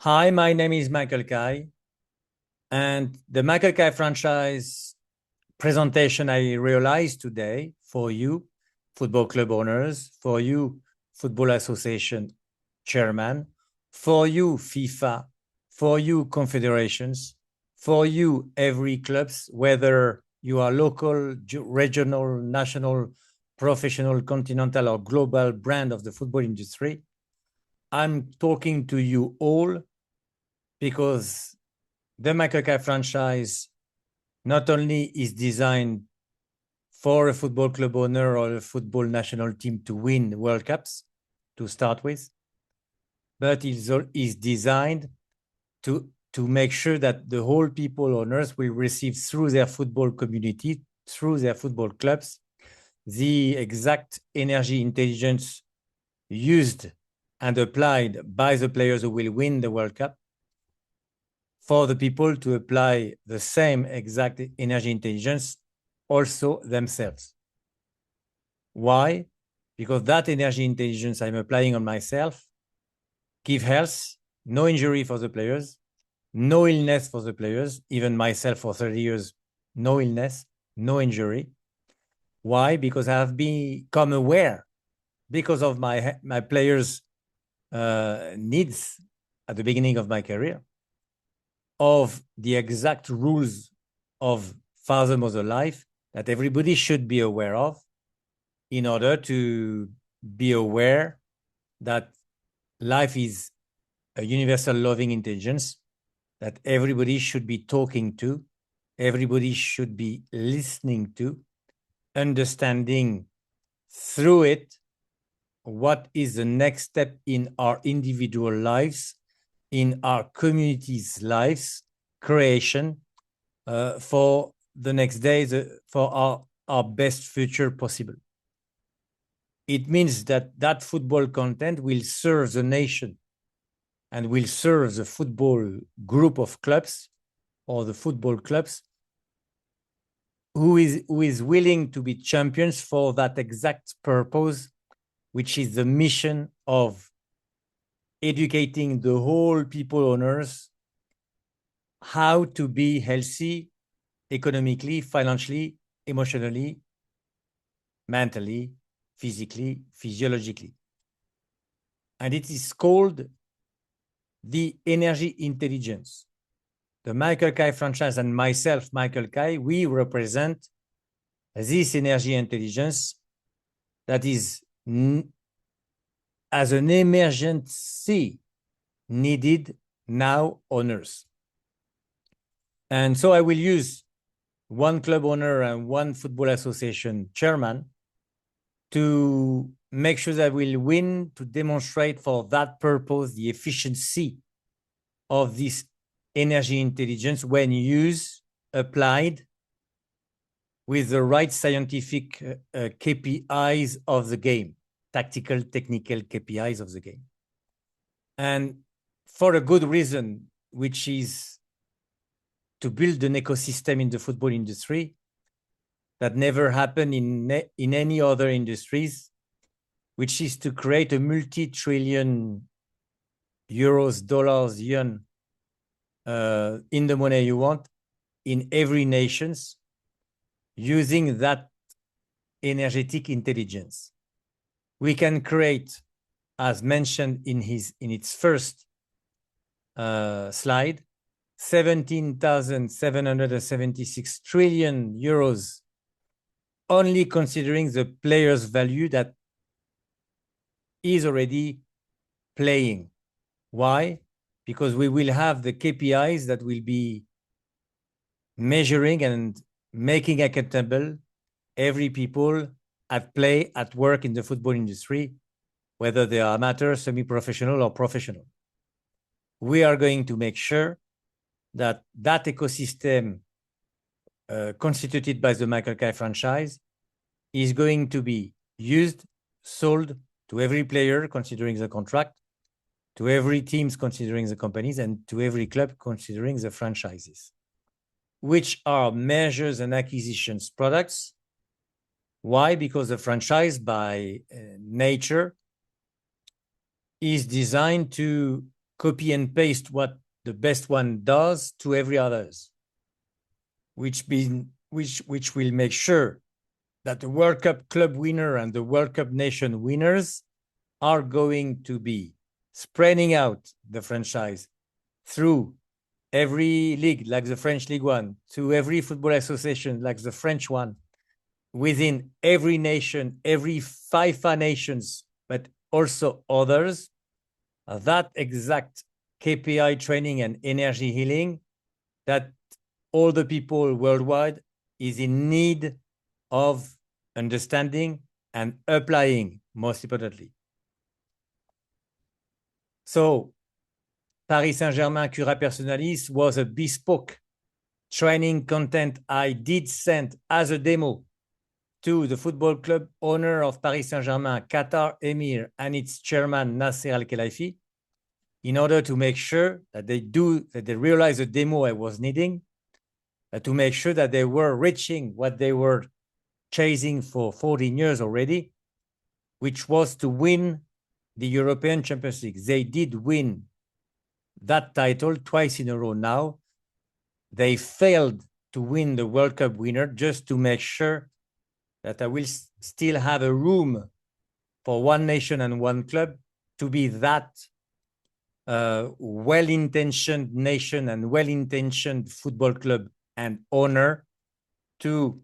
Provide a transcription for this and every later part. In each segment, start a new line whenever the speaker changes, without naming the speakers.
Hi, my name is Michael Kai, and the Michael Kai franchise presentation I realized today for you, football club owners, for you, football association chairman, for you, FIFA, for you, confederations, for you, every clubs, whether you are local, regional, national, professional, continental, or global brand of the football industry. I'm talking to you all because the Michael Kai franchise not only is designed for a football club owner or a football national team to win World Cups to start with, but is designed to make sure that the whole people owners will receive through their football community, through their football clubs, the exact energy intelligence used and applied by the players who will win the World Cup for the people to apply the same exact energy intelligence also themselves. Why? Because that energy intelligence I'm applying on myself give health, no injury for the players, no illness for the players, even myself for 30 years, no illness, no injury. Why? Because I have become aware because of my players' needs at the beginning of my career of the exact rules of father-mother life that everybody should be aware of in order to be aware that life is a universal loving intelligence that everybody should be talking to, everybody should be listening to, understanding through it what is the next step in our individual lives, in our communities' lives, creation for the next days, for our best future possible. It means that that football content will serve the nation and will serve the football group of clubs or the football clubs who is willing to be champions for that exact purpose, which is the mission of educating the whole people owners how to be healthy economically, financially, emotionally, mentally, physically, physiologically. And it is called the energy intelligence. The Michael Kai franchise and myself, Michael Kai, we represent this energy intelligence that is as an emergency needed now on Earth. And so I will use one club owner and one football association chairman to make sure that we'll win, to demonstrate for that purpose the efficiency of this energy intelligence when used, applied with the right scientific KPIs of the game, tactical, technical KPIs of the game. And for a good reason, which is to build an ecosystem in the football industry that never happened in any other industries, which is to create a multi-trillion euros, dollars, yuan in the money you want in every nations using that energetic intelligence. We can create, as mentioned in its first slide, 17,776 trillion euros, only considering the player's value that is already playing. Why? Because we will have the KPIs that will be measuring and making accountable every people at play, at work in the football industry, whether they are amateur, semi-professional, or professional. We are going to make sure that that ecosystem constituted by the Michael Kai franchise is going to be used, sold to every player considering the contract, to every teams considering the companies, and to every club considering the franchises, which are measures and acquisitions products. Why? Because the franchise by nature is designed to copy and paste what the best one does to every others, which will make sure that the World Cup club winner and the World Cup nation winners are going to be spreading out the franchise through every league, like the French League One, to every football association, like the French one, within every nation, every FIFA nations, but also others. That exact KPI training and energy healing that all the people worldwide is in need of understanding and applying, most importantly. So Paris Saint-Germain Cura Personalis was a bespoke training content I did send as a demo to the football club owner of Paris Saint-Germain, Qatar Emir, and its chairman, Nasser Al-Khelaifi, in order to make sure that they realize the demo I was needing, to make sure that they were reaching what they were chasing for 14 years already, which was to win the European Champions League. They did win that title twice in a row now. They failed to win the World Cup winner, just to make sure that I will still have a room for one nation and one club to be that well-intentioned nation and well-intentioned football club and owner to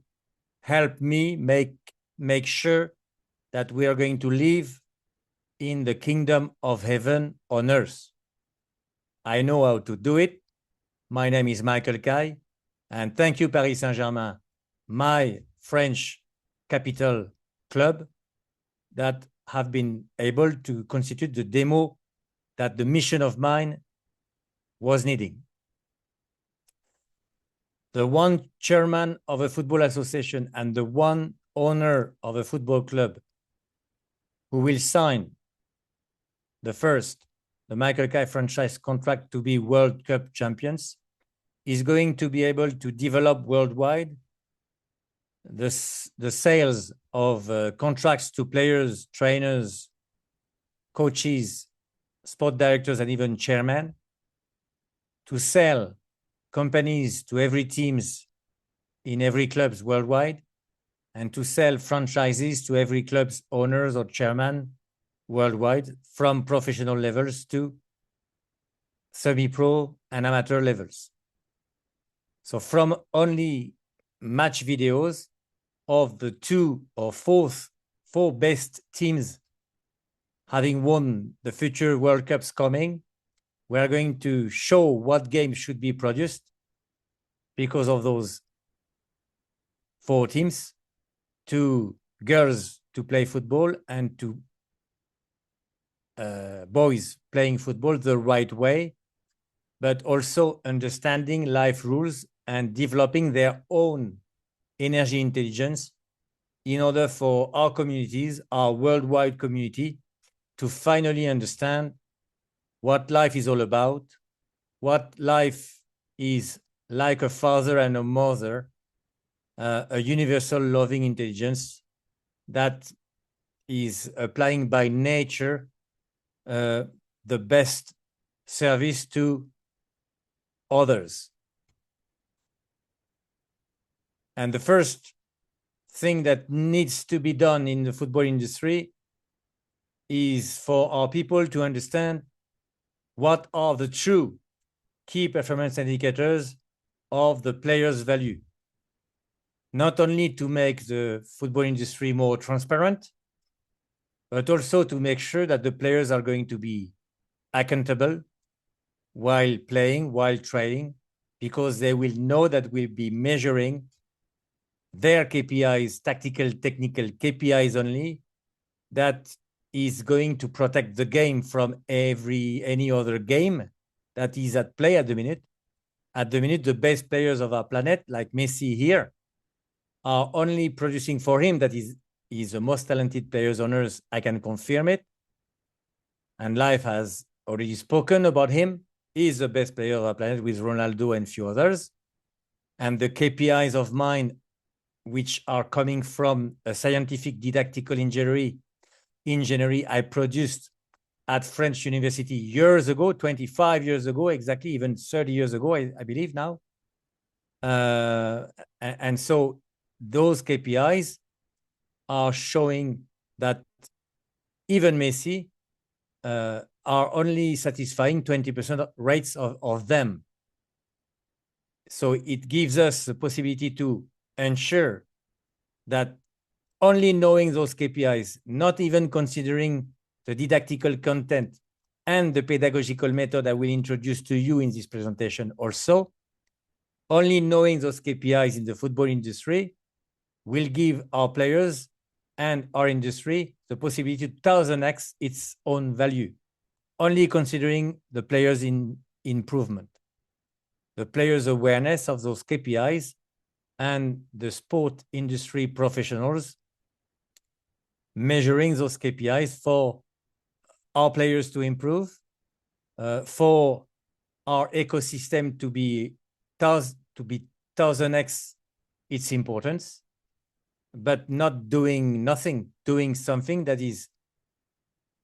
help me make sure that we are going to live in the kingdom of heaven on earth. I know how to do it. My name is Mikael Kai, and thank you, Paris Saint-Germain, my French capital club, that have been able to constitute the demo that the mission of mine was needing. The one chairman of a football association and the one owner of a football club who will sign the Mikael Kai franchise contract to be World Cup champions is going to be able to develop worldwide the sales of contracts to players, trainers, coaches, sport directors, and even chairmen, to sell companies to every teams in every clubs worldwide, and to sell franchises to every club's owners or chairman worldwide, from professional levels to semi-pro and amateur levels. So from only match videos of the four best teams having won the future World Cups coming, we are going to show what games should be produced because of those four teams, to girls to play football and to boys playing football the right way, but also understanding life rules and developing their own energy intelligence in order for our communities, our worldwide community, to finally understand what life is all about, what life is like a father and a mother, a universal loving intelligence that is applying by nature the best service to others. And the first thing that needs to be done in the football industry is for our people to understand what are the true key performance indicators of the player's value. Not only to make the football industry more transparent, but also to make sure that the players are going to be accountable while playing, while training, because they will know that we'll be measuring their KPIs, tactical, technical KPIs only, that is going to protect the game from any other game that is at play at the minute. At the minute, the best players of our planet, like Messi here, are only producing for him. That is the most talented players on earth. I can confirm it. And life has already spoken about him. He is the best player of our planet with Ronaldo and few others. And the KPIs of mine, which are coming from a scientific didactical engineering I produced at French university years ago, 25 years ago, exactly, even 30 years ago, I believe now. And so those KPIs are showing that even Messi are only satisfying 20% rates of them. So it gives us the possibility to ensure that only knowing those KPIs, not even considering the didactical content and the pedagogical method I will introduce to you in this presentation also, only knowing those KPIs in the football industry will give our players and our industry the possibility to 1000x its own value, only considering the players in improvement, the players' awareness of those KPIs, and the sport industry professionals measuring those KPIs for our players to improve, for our ecosystem to be 1000x its importance, but not doing nothing, doing something that is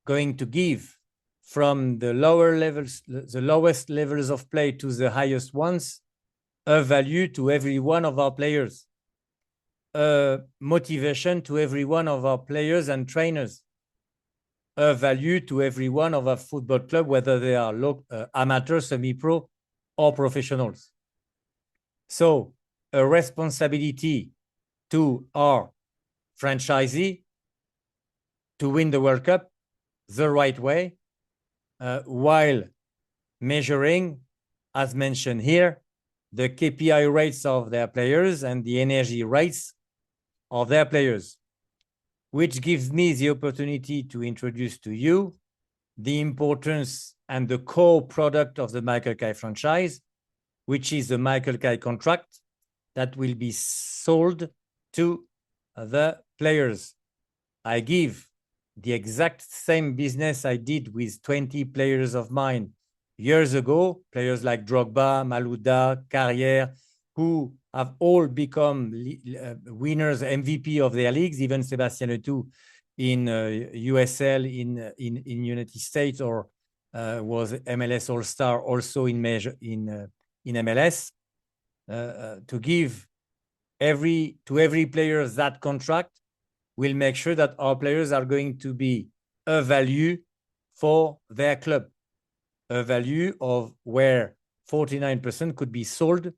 going to give from the lower levels, the lowest levels of play to the highest ones, a value to every one of our players, a motivation to every one of our players and trainers, a value to every one of our football club, whether they are amateur, semi-pro, or professionals. So a responsibility to our franchisee to win the World Cup the right way, while measuring, as mentioned here, the KPI rates of their players and the energy rates of their players, which gives me the opportunity to introduce to you the importance and the core product of the Michael Kai franchise, which is the Michael Kai contract that will be sold to the players. I give the exact same business I did with 20 players of mine years ago, players like Drogba, Malouda, Carrière, who have all become winners, MVP of their leagues, even Sébastien Letou in USL in United States, or was MLS All-Star also in MLS. To give to every player that contract will make sure that our players are going to be a value for their club, a value of where 49% could be sold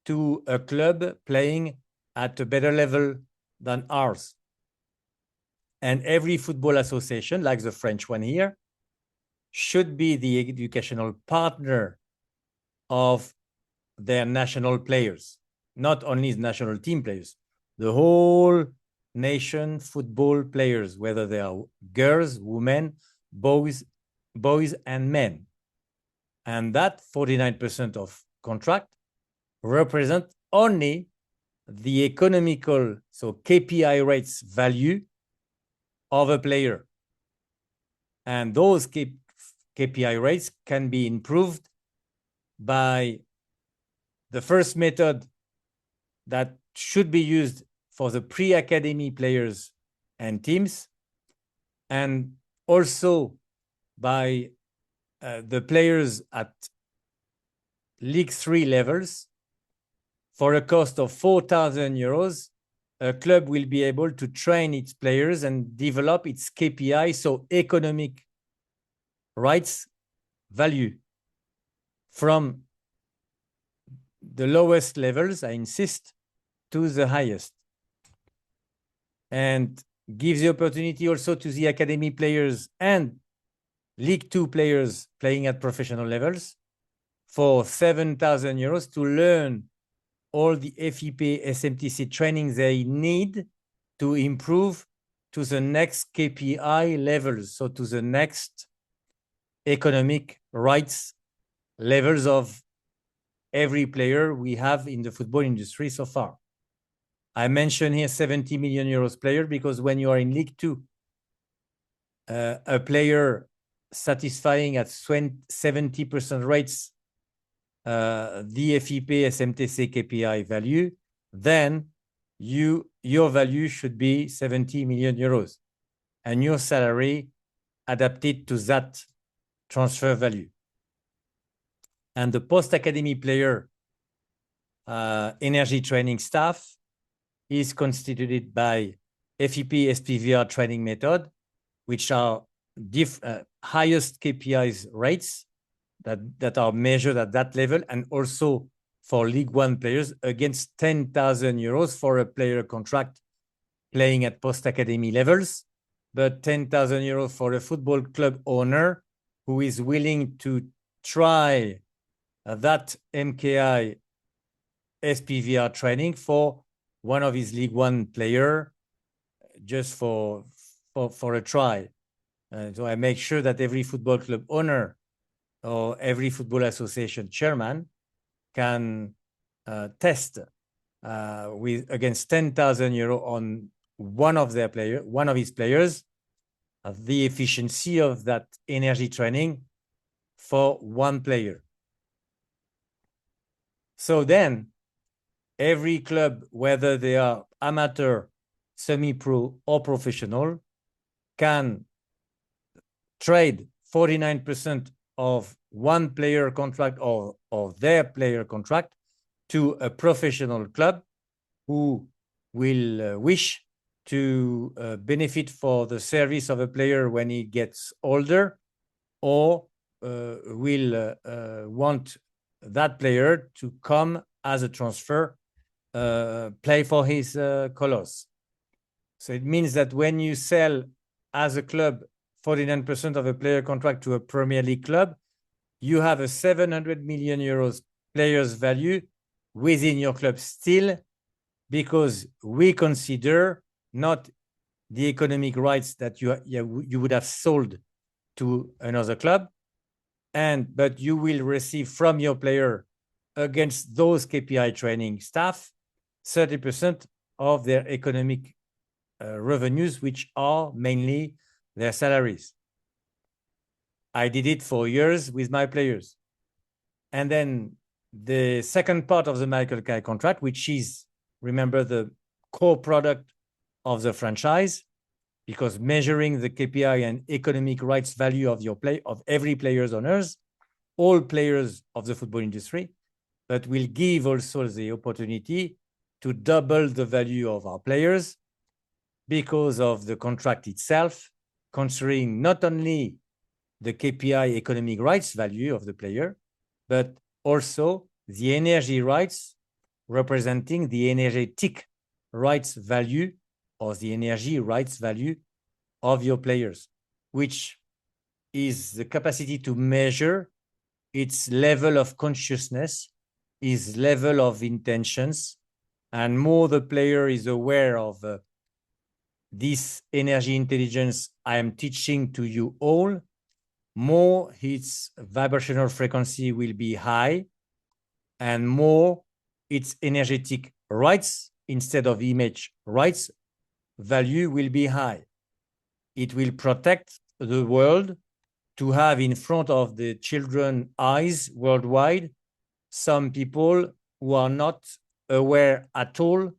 to a club playing at a better level than ours. And every football association, like the French one here, should be the educational partner of their national players, not only national team players, the whole nation football players, whether they are girls, women, boys, and men. And that 49% of contract represent only the economical, so KPI rates value of a player. And those KPI rates can be improved by the first method that should be used for the pre-academy players and teams, and also by the players at League 3 levels. For a cost of 4,000 euros, a club will be able to train its players and develop its KPI, so economic rights value, from the lowest levels, I insist, to the highest. And gives the opportunity also to the academy players and League 2 players playing at professional levels for 7,000 euros to learn all the FIP SMTC training they need to improve to the next KPI levels, so to the next economic rights levels of every player we have in the football industry so far. I mentioned here 70 million euros player because when you are in League 2, a player satisfying at 70% rates the FIP SMTC KPI value, then your value should be 70 million euros. And your salary adapted to that transfer value. And the post-academy player energy training staff is constituted by FEP SPVR training method, which are highest KPIs rates that are measured at that level, and also for League One players against 10,000 euros for a player contract playing at post-academy levels, but 10,000 euros for a football club owner who is willing to try that MKI SPVR training for one of his League One player just for a try. So I make sure that every football club owner or every football association chairman can test against 10,000 euro on one of his players, the efficiency of that energy training for one player. So then every club, whether they are amateur, semi-pro, or professional, can trade 49% of one player contract or their player contract to a professional club who will wish to benefit for the service of a player when he gets older, or will want that player to come as a transfer, play for his colors. So it means that when you sell as a club 49% of a player contract to a Premier League club, you have a 700 million euros players value within your club still, because we consider not the economic rights that you would have sold to another club, but you will receive from your player against those KPI training staff 30% of their economic revenues, which are mainly their salaries. I did it for years with my players. And then the second part of the Michael Kai contract, which is, remember, the core product of the franchise, because measuring the KPI and economic rights value of every player's owners, all players of the football industry, but will give also the opportunity to double the value of our players because of the contract itself, considering not only the KPI economic rights value of the player, but also the energy rights representing the energetic rights value or the energy rights value of your players, which is the capacity to measure its level of consciousness, its level of intentions, and more the player is aware of this energy intelligence I am teaching to you all, more its vibrational frequency will be high, and more its energetic rights instead of image rights value will be high. It will protect the world to have in front of the children's eyes worldwide some people who are not aware at all,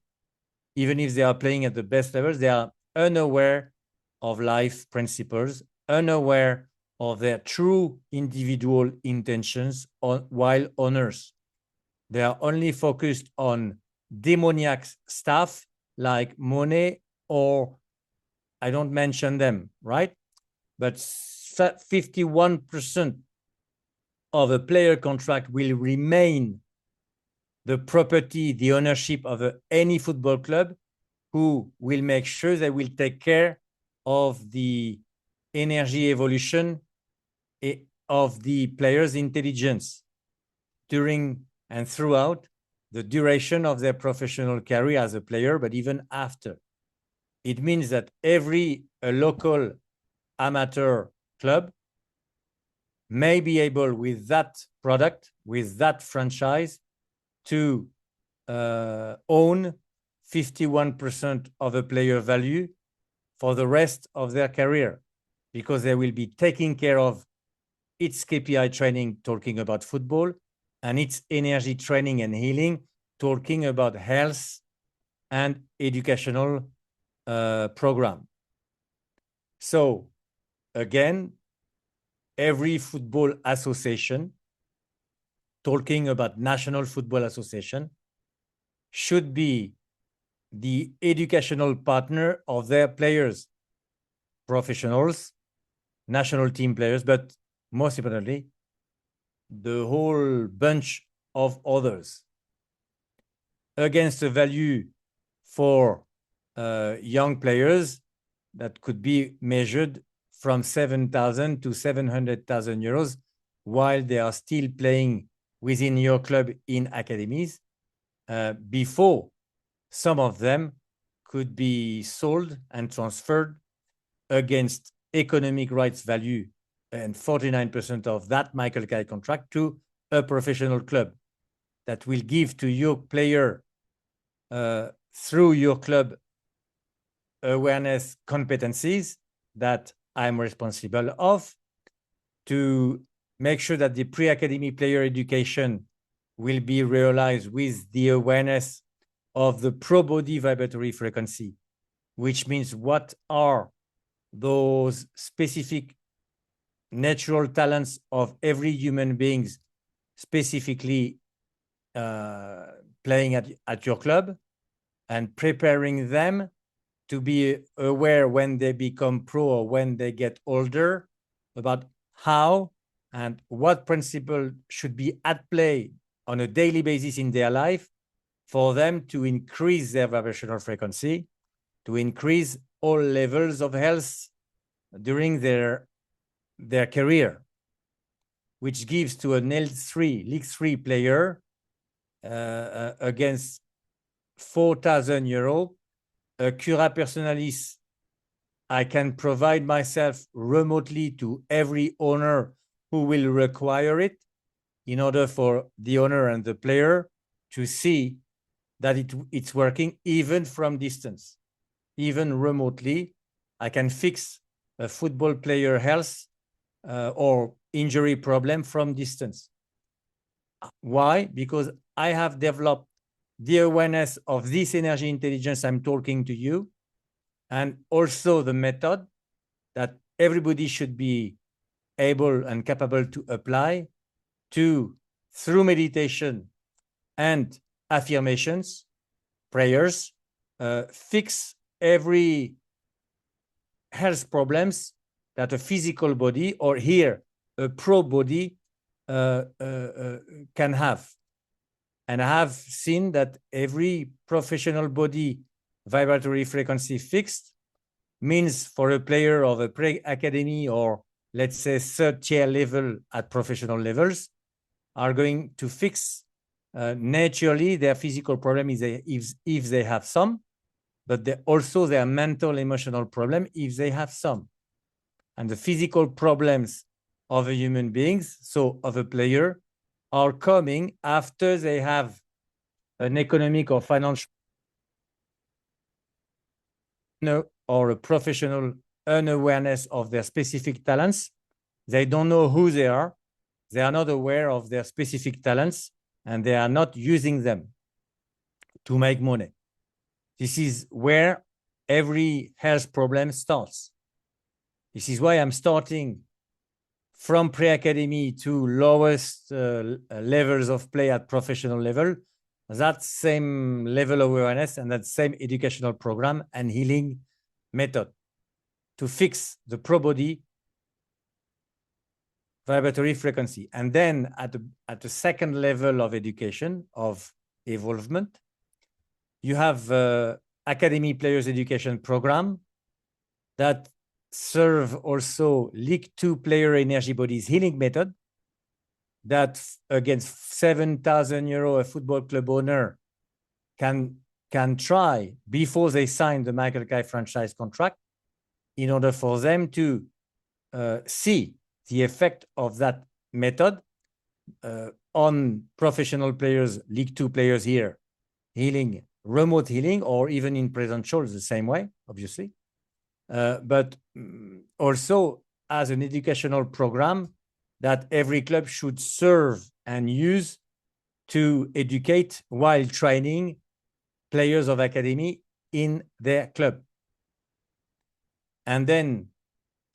even if they are playing at the best levels, they are unaware of life principles, unaware of their true individual intentions while owners. They are only focused on demoniac stuff like money, or I don't mention them, right? But 51% of a player contract will remain the property, the ownership of any football club, who will make sure they will take care of the energy evolution of the player's intelligence during and throughout the duration of their professional career as a player, but even after. It means that every local amateur club may be able, with that product, with that franchise, to own 51% of a player value for the rest of their career, because they will be taking care of its KPI training, talking about football, and its energy training and healing, talking about health and educational program. So again, every football association, talking about National Football Association, should be the educational partner of their players, professionals, national team players, but most importantly, the whole bunch of others, against a value for young players that could be measured from 7,000 to 700,000 euros while they are still playing within your club in academies, before some of them could be sold and transferred against economic rights value and 49% of that Michael Kai contract to a professional club that will give to your player through your club awareness competencies that I'm responsible of, to make sure that the pre-academy player education will be realized with the awareness of the pro body vibratory frequency, which means what are those specific natural talents of every human beings, specifically playing at your club, and preparing them to be aware when they become pro or when they get older about how and what principle should be at play on a daily basis in their life for them to increase their vibrational frequency, to increase all levels of health during their career, which gives to an League 3 player against 4,000 euro, a cura personalis I can provide myself remotely to every owner who will require it, in order for the owner and the player to see that it's working even from distance, even remotely. I can fix a football player health or injury problem from distance. Why? Because I have developed the awareness of this energy intelligence I'm talking to you, and also the method that everybody should be able and capable to apply to, through meditation and affirmations, prayers, fix every health problems that a physical body, or here a pro body, can have. And I have seen that every professional body vibratory frequency fixed means, for a player of a pre-academy or let's say third tier level at professional levels, are going to fix naturally their physical problem if they have some, but also their mental emotional problem if they have some. And the physical problems of a human beings, so of a player, are coming after they have an economic or financial or a professional unawareness of their specific talents. They don't know who they are. They are not aware of their specific talents, and they are not using them to make money. This is where every health problem starts. This is why I'm starting from pre-academy to lowest levels of play at professional level, that same level of awareness and that same educational program and healing method to fix the pro body vibratory frequency. And then at the second level of education, of evolvement, you have academy players education program that serve also League 2 player energy bodies healing method, that against 7,000 euro a football club owner can try before they sign the Michael Kai franchise contract, in order for them to see the effect of that method on professional players, League 2 players here, healing, remote healing, or even in presential, the same way, obviously. But also as an educational program that every club should serve and use to educate while training players of academy in their club. And then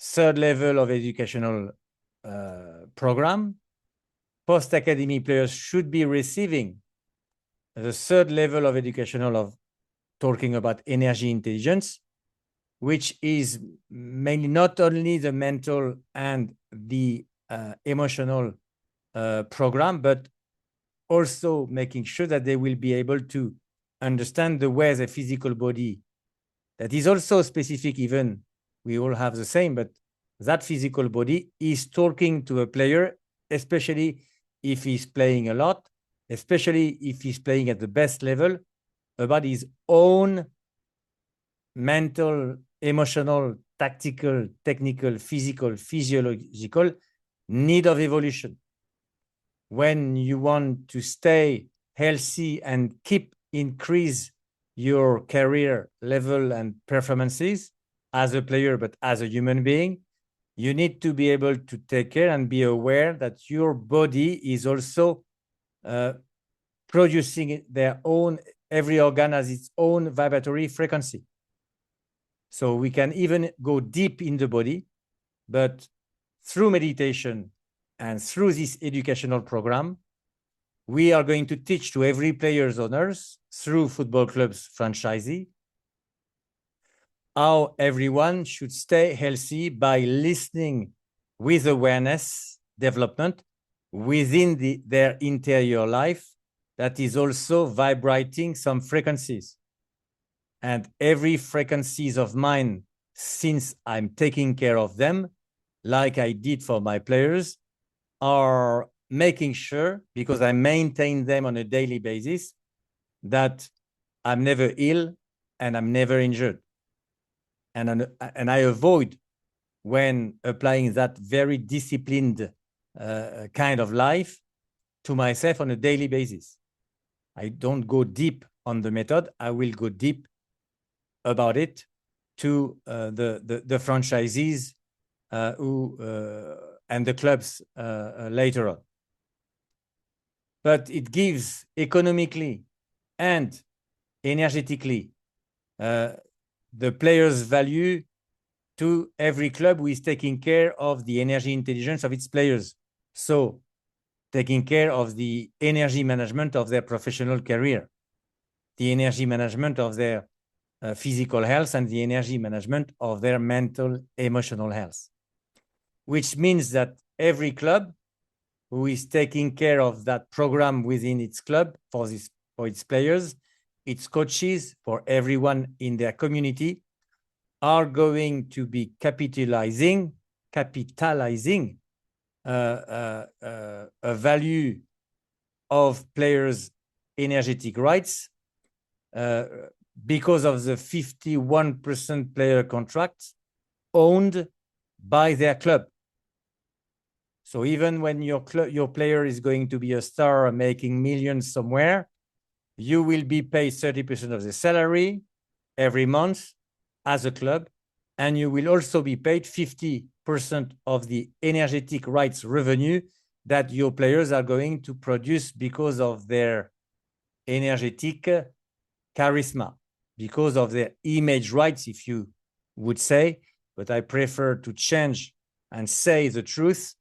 third level of educational program. Post-academy players should be receiving the third level of educational of talking about energy intelligence, which is mainly not only the mental and the emotional program, but also making sure that they will be able to understand the way the physical body that is also specific, even we all have the same, but that physical body is talking to a player, especially if he's playing a lot, especially if he's playing at the best level, about his own mental, emotional, tactical, technical, physical, physiological need of evolution. When you want to stay healthy and keep increase your career level and performances as a player, but as a human being, you need to be able to take care and be aware that your body is also producing their own, every organ has its own vibratory frequency. So we can even go deep in the body, but through meditation and through this educational program, we are going to teach to every player's owners through football clubs franchisee how everyone should stay healthy by listening with awareness development within their interior life that is also vibrating some frequencies. And every frequencies of mine, since I'm taking care of them, like I did for my players, are making sure, because I maintain them on a daily basis, that I'm never ill and I'm never injured. And I avoid, when applying that very disciplined kind of life to myself on a daily basis. I don't go deep on the method. I will go deep about it to the franchisees and the clubs later on. But it gives economically and energetically the players' value to every club who is taking care of the energy intelligence of its players. So taking care of the energy management of their professional career, the energy management of their physical health, and the energy management of their mental, emotional health. Which means that every club who is taking care of that program within its club for its players, its coaches, for everyone in their community, are going to be capitalizing a value of players' energetic rights because of the 51% player contracts owned by their club. So even when your player is going to be a star making millions somewhere, you will be paid 30% of the salary every month as a club, and you will also be paid 50% of the energetic rights revenue that your players are going to produce because of their energetic charisma, because of their image rights, if you would say, but I prefer to change and say the truth.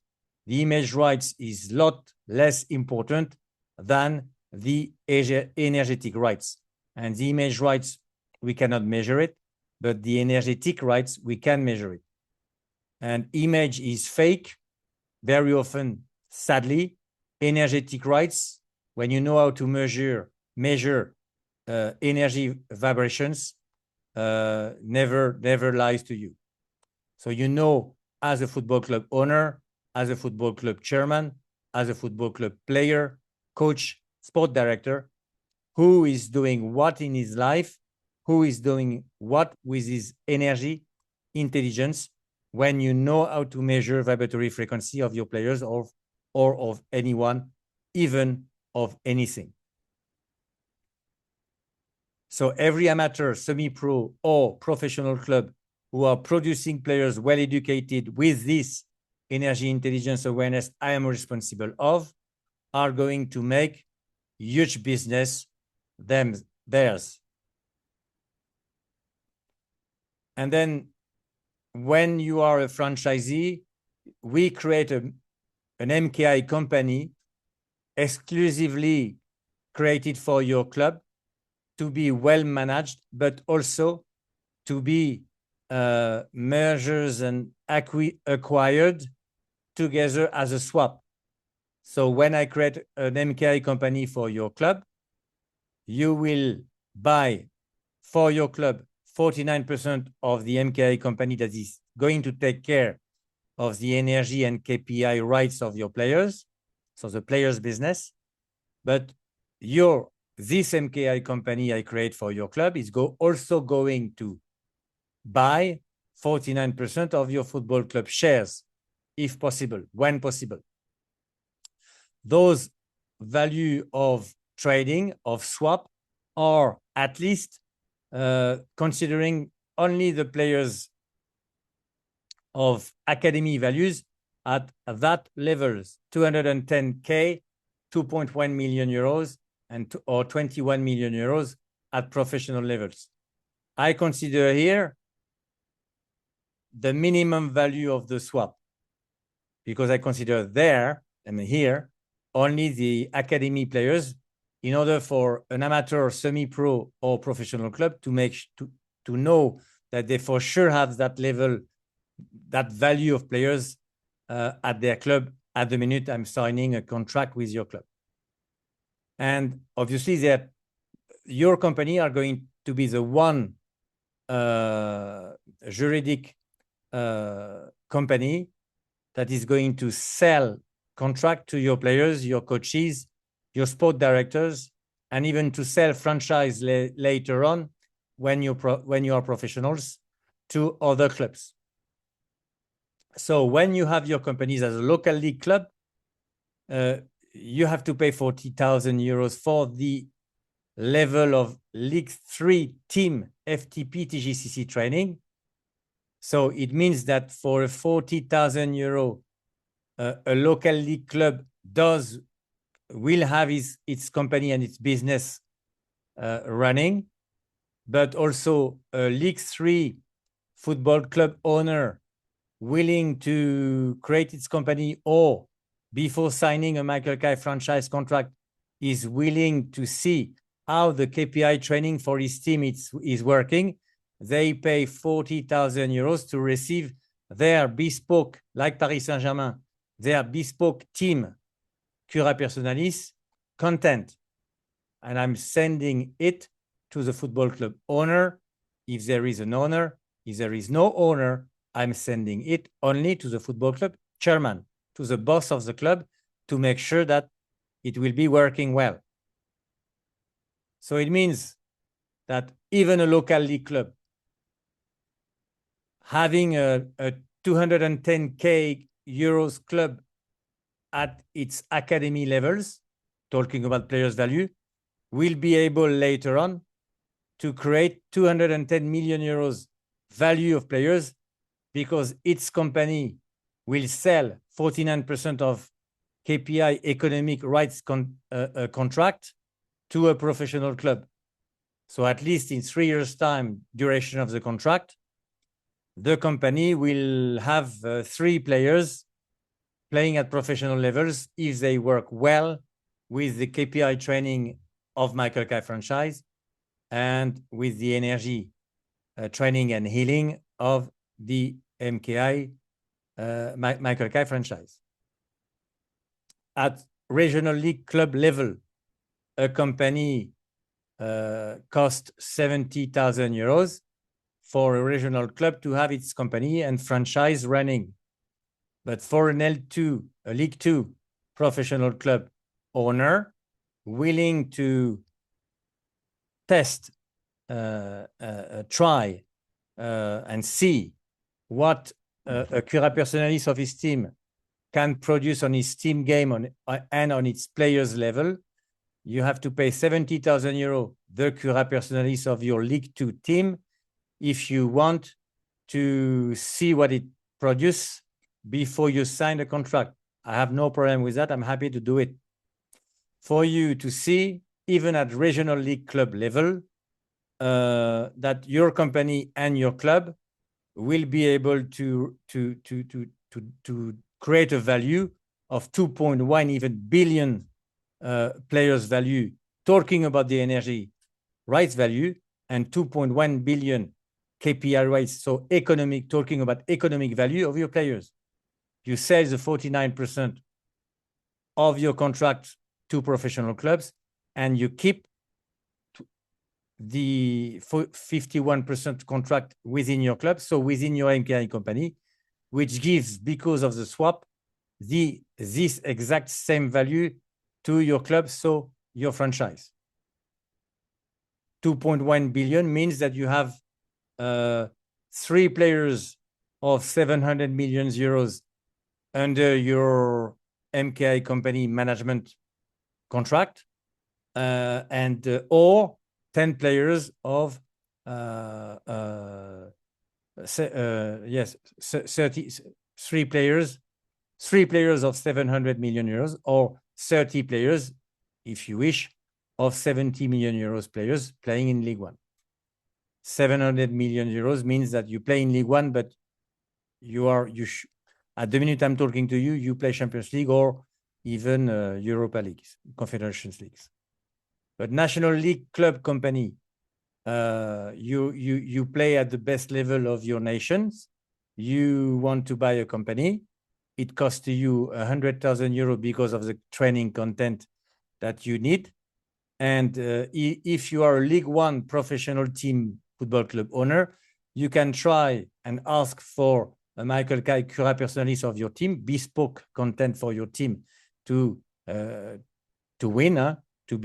The image rights is a lot less important than the energetic rights. And the image rights, we cannot measure it, but the energetic rights, we can measure it. And image is fake, very often, sadly. Energetic rights, when you know how to measure energy vibrations, never lies to you. So you know, as a football club owner, as a football club chairman, as a football club player, coach, sport director, who is doing what in his life, who is doing what with his energy, intelligence, when you know how to measure vibratory frequency of your players or of anyone, even of anything. So every amateur, semi-pro, or professional club who are producing players well-educated with this energy intelligence awareness I am responsible of are going to make huge business theirs. And then when you are a franchisee, we create an MKI company exclusively created for your club to be well managed, but also to be mergers and acquired together as a swap. So when I create an MKI company for your club, you will buy for your club 49% of the MKI company that is going to take care of the energy and KPI rights of your players, so the players' business. But this MKI company I create for your club is also going to buy 49% of your football club shares, if possible, when possible. Those value of trading, of swap, are at least considering only the players of academy values at that levels, 210K, 2.1 million euros, or 21 million euros at professional levels. I consider here the minimum value of the swap, because I consider there and here only the academy players, in order for an amateur, semi-pro, or professional club to know that they for sure have that level, that value of players at their club at the minute I'm signing a contract with your club. And obviously that your company are going to be the one juridic company that is going to sell contract to your players, your coaches, your sport directors, and even to sell franchise later on when you are professionals to other clubs. So when you have your companies as a local league club, you have to pay 40,000 euros for the level of League 3 team FTP TGCC training. So it means that for a 40,000 euro, a local league club will have its company and its business running, but also a League 3 football club owner willing to create its company, or before signing a Michael Kai franchise contract is willing to see how the KPI training for his team is working, they pay 40,000 euros to receive their bespoke, like Paris Saint-Germain, their bespoke team Cura Personalis content. And I'm sending it to the football club owner, if there is an owner. If there is no owner, I'm sending it only to the football club chairman, to the boss of the club, to make sure that it will be working well. So it means that even a local league club having a 210K euros club at its academy levels, talking about players' value, will be able later on to create 210 million euros value of players, because its company will sell 49% of KPI economic rights contract to a professional club. So at least in 3 years' time, duration of the contract, the company will have 3 players playing at professional levels if they work well with the KPI training of Michael Kai franchise and with the energy training and healing of the MKI Michael Kai franchise. At regional league club level, a company costs 70,000 euros for a regional club to have its company and franchise running. But for an L2, a League 2 professional club owner willing to test, try, and see what a Cura Personalis of his team can produce on his team game and on its players level, you have to pay 70,000 euros, the Cura Personalis of your League 2 team, if you want to see what it produces before you sign a contract. I have no problem with that. I'm happy to do it. For you to see, even at regional league club level, that your company and your club will be able to create a value of 2.1 even billion players value, talking about the energy rights value, and 2.1 billion KPI rights, so economic, talking about economic value of your players. You sell the 49% of your contract to professional clubs, and you keep the 51% contract within your club, so within your MKI company, which gives, because of the swap, this exact same value to your club, so your franchise. 2.1 billion means that you have 3 players of 700 million euros under your MKI company management contract, and or 10 players of 33 players, 3 players of 700 million euros, or 30 players, if you wish, of 70 million euros players playing in League One. 700 million euros means that you play in League One, but at the minute I'm talking to you, you play Champions League or even Europa Leagues, Confederations Leagues. But National League club company, you play at the best level of your nations. You want to buy a company. It costs you 100,000 euros because of the training content that you need. And if you are a League One professional team football club owner, you can try and ask for a Michael Kai cura personalis of your team, bespoke content for your team to win, to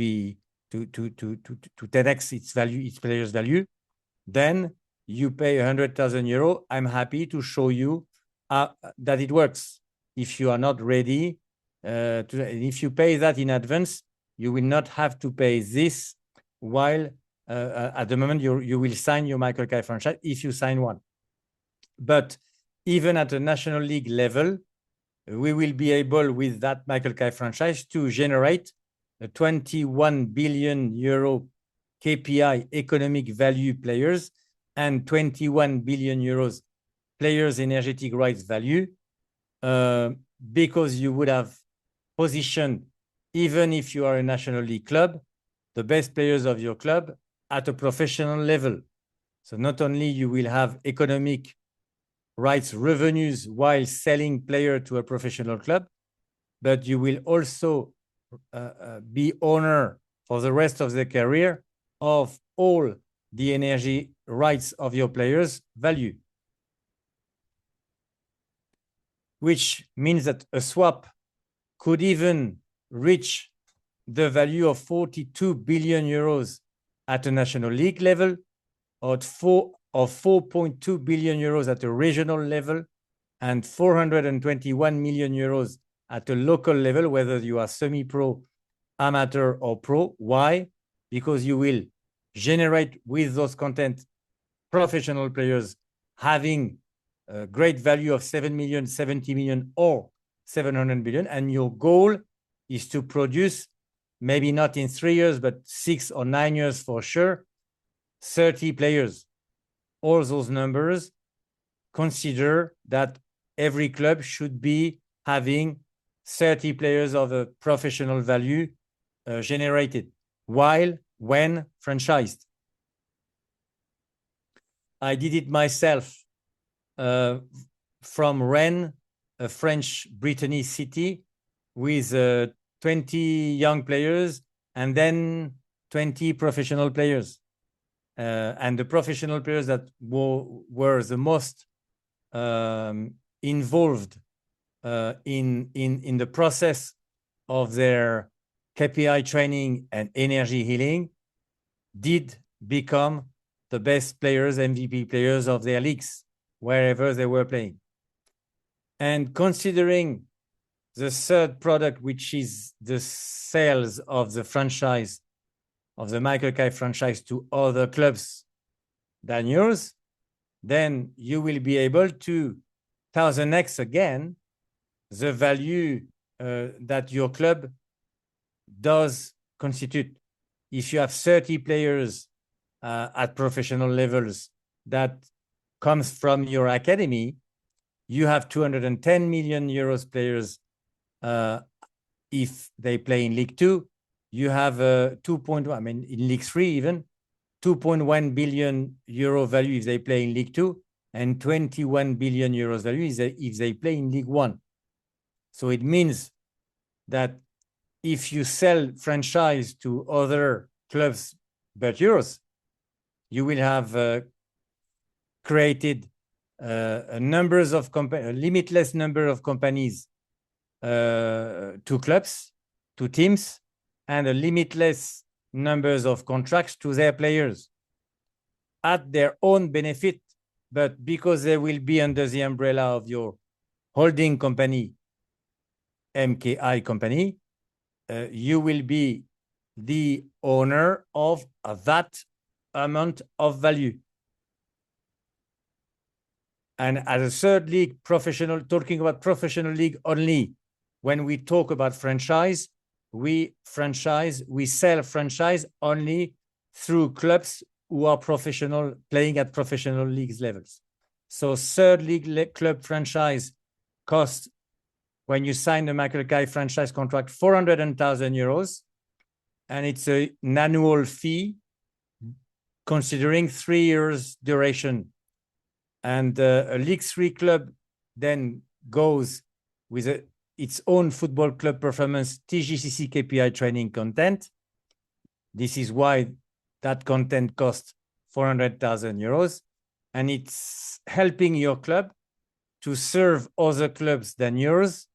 10x its value, its players' value. Then you pay 100,000 euro. I'm happy to show you that it works. If you are not ready, if you pay that in advance, you will not have to pay this while at the moment you will sign your Michael Kai franchise, if you sign one. But even at a National League level, we will be able, with that Michael Kai franchise, to generate a 21 billion euro KPI economic value players and 21 billion euros players energetic rights value, because you would have positioned, even if you are a National League club, the best players of your club at a professional level. So not only you will have economic rights revenues while selling player to a professional club, but you will also be owner for the rest of their career of all the energy rights of your players' value. Which means that a swap could even reach the value of 42 billion euros at a National League level, or 4.2 billion euros at a regional level, and 421 million euros at a local level, whether you are semi-pro, amateur, or pro. Why? Because you will generate with those content professional players having a great value of 7 million, 70 million, or 700 billion, and your goal is to produce, maybe not in 3 years, but 6 or 9 years for sure, 30 players. All those numbers consider that every club should be having 30 players of a professional value generated, when franchised. I did it myself from Rennes, a French Brittany city, with 20 young players and then 20 professional players. And the professional players that were the most involved in the process of their KPI training and energy healing did become the best players, MVP players of their leagues, wherever they were playing. And considering the third product, which is the sales of the franchise, of the Michael Kai franchise to other clubs than yours, then you will be able to 1000x again the value that your club does constitute. If you have 30 players at professional levels that comes from your academy, you have 210 million euros players if they play in League 2. You have 2.1, I mean, in League 3 even, 2.1 billion euro value if they play in League 2, and 21 billion euros value if they play in League 1. So it means that if you sell franchise to other clubs but yours, you will have created a limitless number of companies to clubs, to teams, and a limitless numbers of contracts to their players at their own benefit, but because they will be under the umbrella of your holding company, MKI company, you will be the owner of that amount of value. And as a third league professional, talking about professional league only, when we talk about franchise, we sell franchise only through clubs who are professional, playing at professional leagues levels. So third league club franchise costs, when you sign the Michael Kai franchise contract, 400,000 euros. And it's an annual fee considering 3 years duration. And a League 3 club then goes with its own football club performance TGCC KPI training content. This is why that content costs 400,000 euros. And it's helping your club to serve other clubs than yours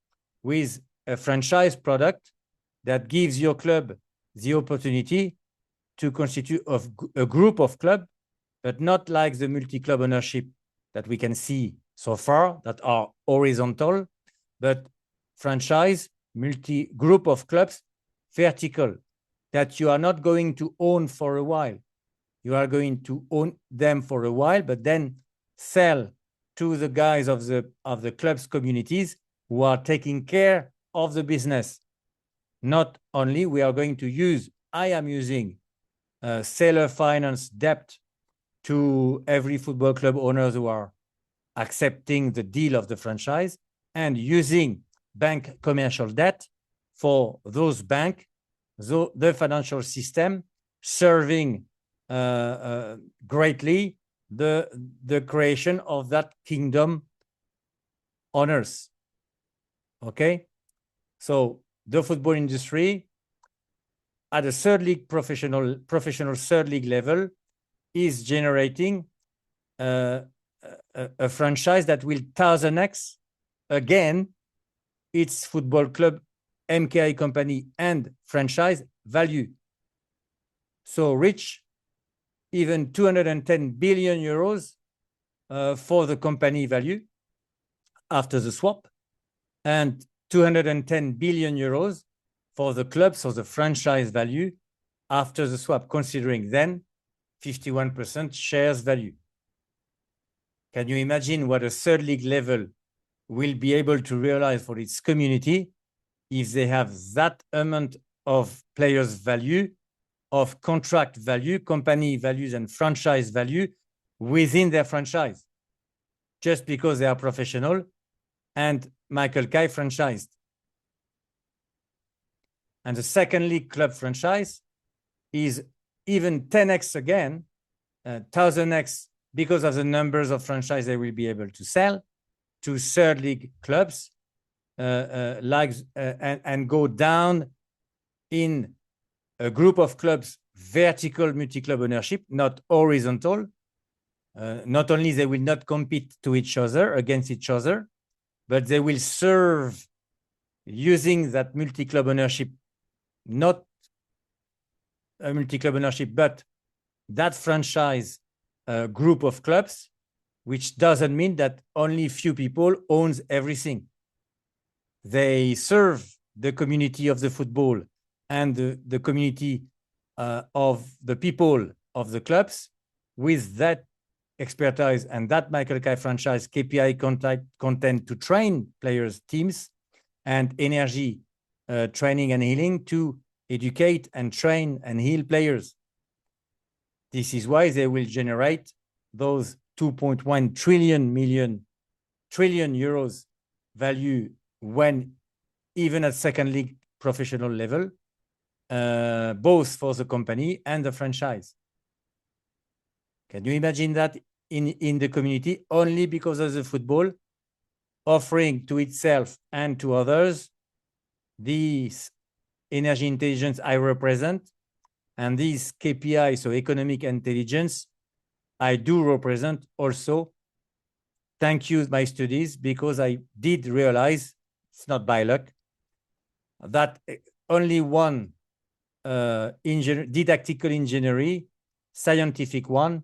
with a franchise product that gives your club the opportunity to constitute a group of clubs, but not like the multi-club ownership that we can see so far that are horizontal, but franchise, multi-group of clubs, vertical, that you are not going to own for a while. You are going to own them for a while, but then sell to the guys of the club's communities who are taking care of the business. Not only we are going to use, I am using seller finance debt to every football club owners who are accepting the deal of the franchise, and using bank commercial debt for those banks, the financial system serving greatly the creation of that kingdom owners. Okay, so the football industry at a third league professional third league level is generating a franchise that will 1000x again its football club, MKI company, and franchise value. So reach even 210 billion euros for the company value after the swap, and 210 billion euros for the club, so the franchise value after the swap, considering then 51% shares value. Can you imagine what a third league level will be able to realize for its community if they have that amount of players' value, of contract value, company values, and franchise value within their franchise, just because they are professional and Michael Kai franchised? And the second league club franchise is even 10x again, 1000x, because of the numbers of franchise they will be able to sell to third league clubs, and go down in a group of clubs, vertical multi-club ownership, not horizontal. Not only they will not compete to each other, against each other, but they will serve using that multi-club ownership, not a multi-club ownership, but that franchise group of clubs, which doesn't mean that only few people owns everything. They serve the community of the football and the community of the people of the clubs with that expertise and that Michael Kai franchise KPI content to train players, teams, and energy training and healing to educate and train and heal players. This is why they will generate those 2.1 trillion euros value when even at second league professional level, both for the company and the franchise. Can you imagine that in the community only because of the football offering to itself and to others these energy intelligence I represent and these KPI, so economic intelligence, I do represent also. Thank you, my studies, because I did realize, it's not by luck, that only one didactical engineering, scientific one,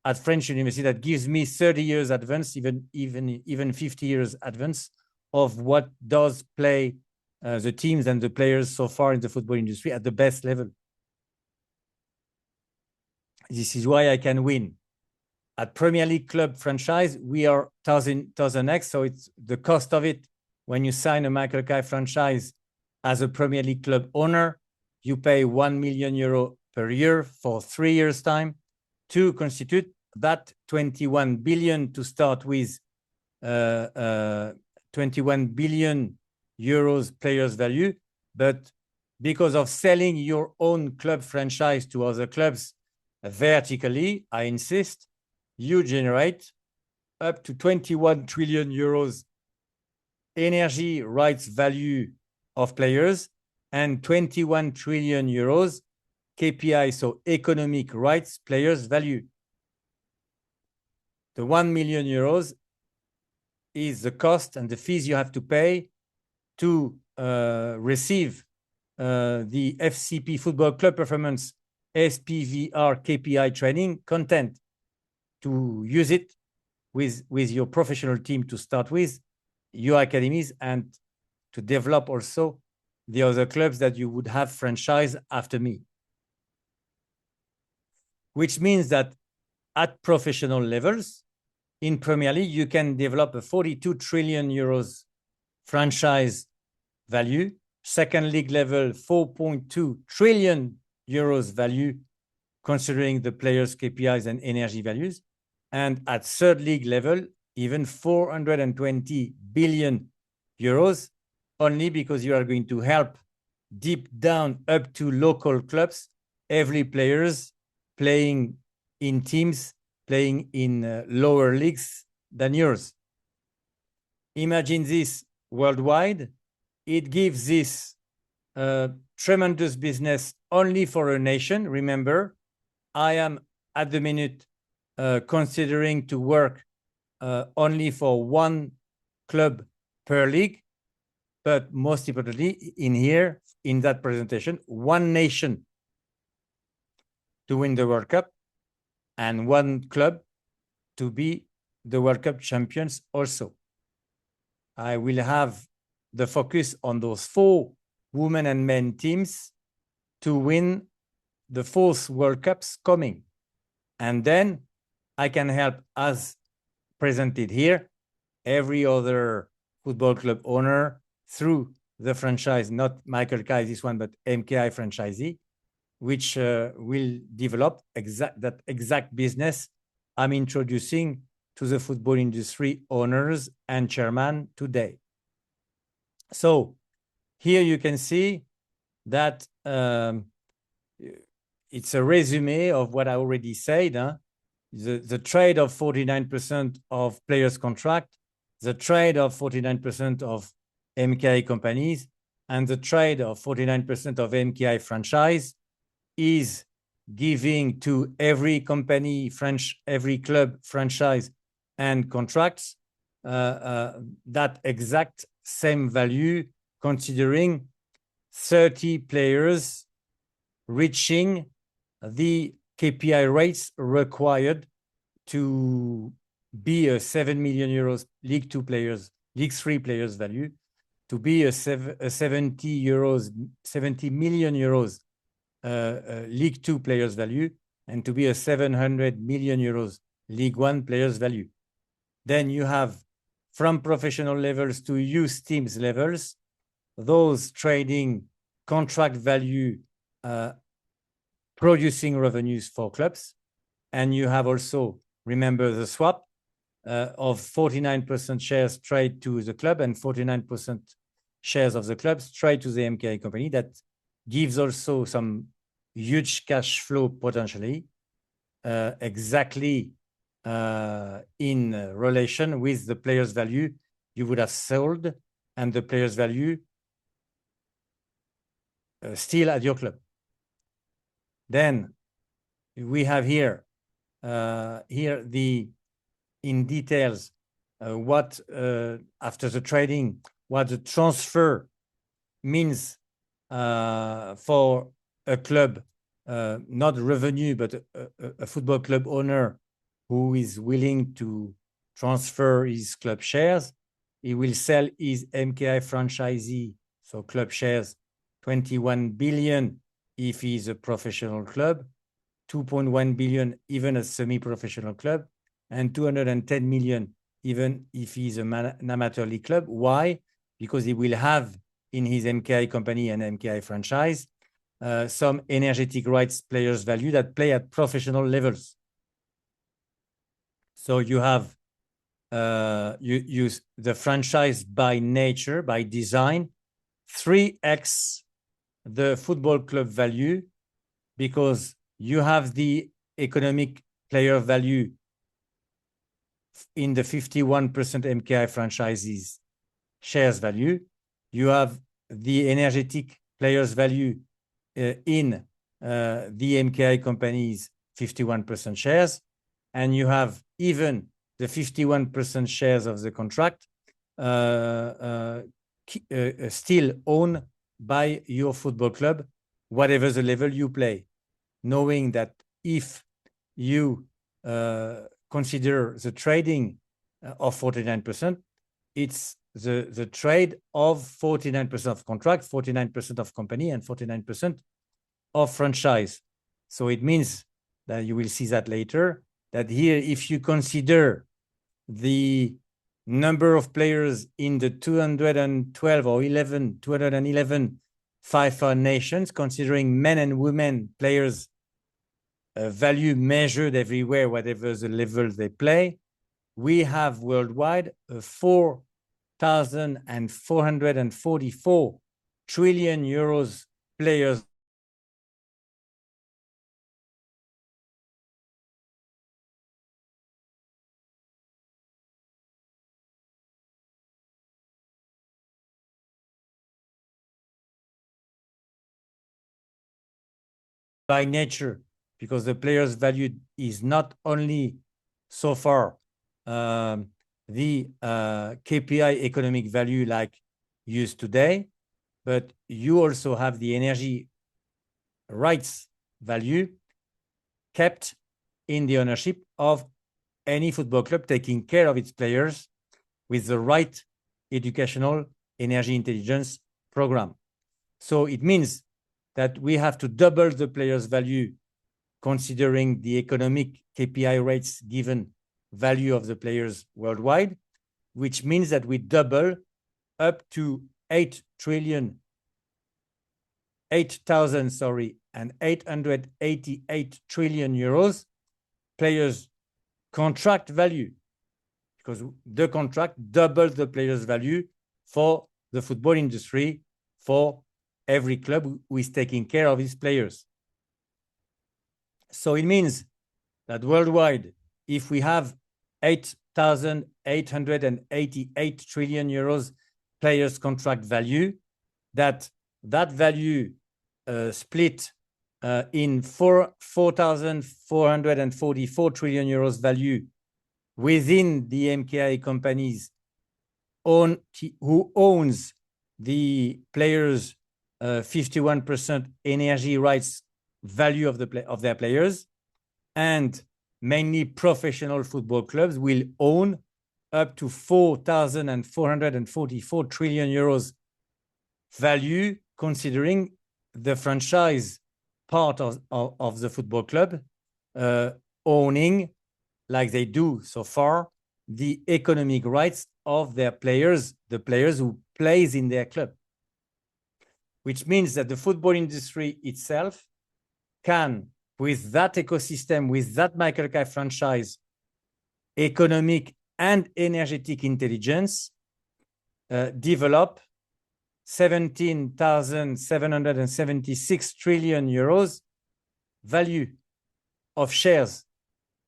at French University that gives me 30 years advance, even 50 years advance of what does play the teams and the players so far in the football industry at the best level. This is why I can win. At Premier League club franchise, we are 1000x, so it's the cost of it. When you sign a Michael Kai franchise as a Premier League club owner, you pay €1 million per year for 3 years' time to constitute that 21 billion to start with, 21 billion euros players value. But because of selling your own club franchise to other clubs vertically, I insist, you generate up to 21 trillion euros energy rights value of players and 21 trillion euros KPI, so economic rights players value. The 1 million euros is the cost and the fees you have to pay to receive the FCP Football Club Performance SPVR KPI training content, to use it with your professional team to start with, your academies, and to develop also the other clubs that you would have franchise after me. Which means that at professional levels, in Premier League, you can develop a 42 trillion euros franchise value. Second league level, 4.2 trillion euros value, considering the players' KPIs and energy values. And at third league level, even 420 billion euros, only because you are going to help deep down up to local clubs, every players playing in teams, playing in lower leagues than yours. Imagine this worldwide. It gives this tremendous business only for a nation. Remember, I am at the minute considering to work only for one club per league, but most importantly, in that presentation, one nation to win the World Cup and one club to be the World Cup champions also. I will have the focus on those 4 women and men teams to win the 4th World Cups coming. And then I can help, as presented here, every other football club owner through the franchise, not Michael Kai, this one, but MKI franchisee, which will develop that exact business I'm introducing to the football industry owners and chairman today. So here you can see that it's a resume of what I already said. The trade of 49% of players' contract, the trade of 49% of MKI companies, and the trade of 49% of MKI franchise is giving to every company, every club, franchise, and contracts that exact same value, considering 30 players reaching the KPI rates required to be a 7 million euros League 2 players, League 3 players value, to be a 70 million euros League 2 players value, and to be a 700 million euros League 1 players value. Then you have, from professional levels to youth teams levels, those trading contract value producing revenues for clubs. And you have also remember the swap of 49% shares straight to the club and 49% shares of the club straight to the MKI company. That gives also some huge cash flow potentially, exactly in relation with the player's value you would have sold and the player's value still at your club. Then we have here in details what after the trading, what the transfer means for a club, not revenue, but a football club owner who is willing to transfer his club shares. He will sell his MKI franchisee, so club shares, 21 billion if he's a professional club, 2.1 billion even a semi-professional club, and 210 million even if he's an amateur league club. Why? Because he will have in his MKI company and MKI franchise some energetic rights players value that play at professional levels. So you have you use the franchise by nature, by design, 3x the football club value, because you have the economic player value in the 51% MKI franchises shares value. You have the energetic players value in the MKI company's 51% shares, and you have even the 51% shares of the contract still owned by your football club, whatever the level you play, knowing that if you consider the trading of 49%, it's the trade of 49% of contract, 49% of company, and 49% of franchise. So it means that you will see that later, that here, if you consider the number of players in the 212 or 211 FIFA nations, considering men and women players value measured everywhere, whatever the level they play, we have worldwide 4,444 trillion euros players by nature, because the player's value is not only so far the KPI economic value like used today, but you also have the energy rights value kept in the ownership of any football club taking care of its players with the right educational energy intelligence program. So it means that we have to double the player's value considering the economic KPI rates given value of the players worldwide, which means that we double up to 8,888 trillion euros players contract value, because the contract doubles the players value for the football industry, for every club who is taking care of his players. So it means that worldwide, if we have 8,888 trillion euros players contract value, that value split in 4,444 trillion euros value within the MKI companies who owns the players' 51% energy rights value of their players, and mainly professional football clubs will own up to 4,444 trillion euros value, considering the franchise part of the football club owning, like they do so far, the economic rights of their players, the players who plays in their club, which means that the football industry itself can, with that ecosystem, with that Michael Kai franchise, economic and energetic intelligence, develop 17,776 trillion euros value of shares,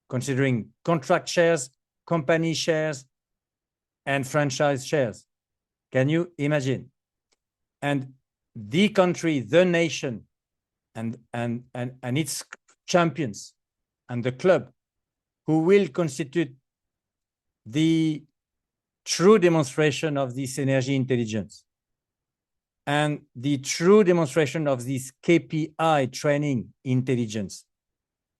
considering contract shares, company shares, and franchise shares. Can you imagine? And the country, the nation, and its champions, and the club who will constitute the true demonstration of this energy intelligence and the true demonstration of this KPI training intelligence,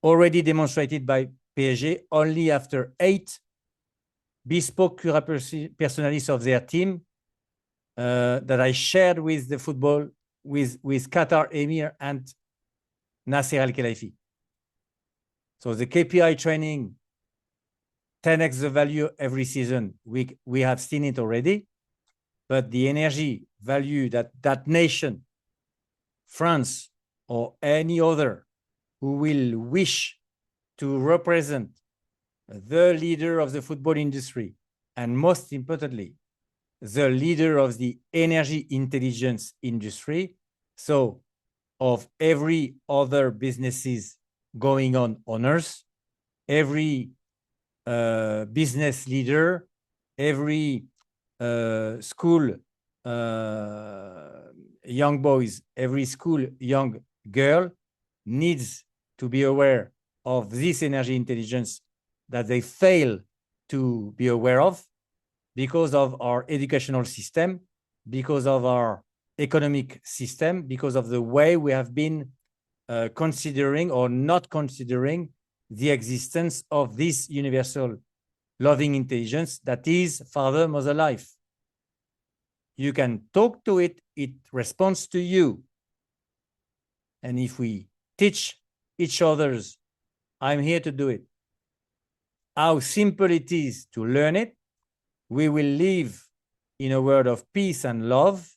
already demonstrated by PSG only after 8 bespoke cura personalis of their team that I shared with the football, with Qatar Emir and Nasser Al-Khelaifi. So the KPI training 10x the value every season. We have seen it already, but the energy value that nation, France or any other who will wish to represent the leader of the football industry, and most importantly, the leader of the energy intelligence industry, so of every other businesses going on Earth, every business leader, every school young boys, every school young girl needs to be aware of this energy intelligence that they fail to be aware of because of our educational system, because of our economic system, because of the way we have been considering or not considering the existence of this universal loving intelligence that is Father, Mother, Life. You can talk to it, it responds to you. And if we teach each other's, I'm here to do it, how simple it is to learn it, we will live in a world of peace and love,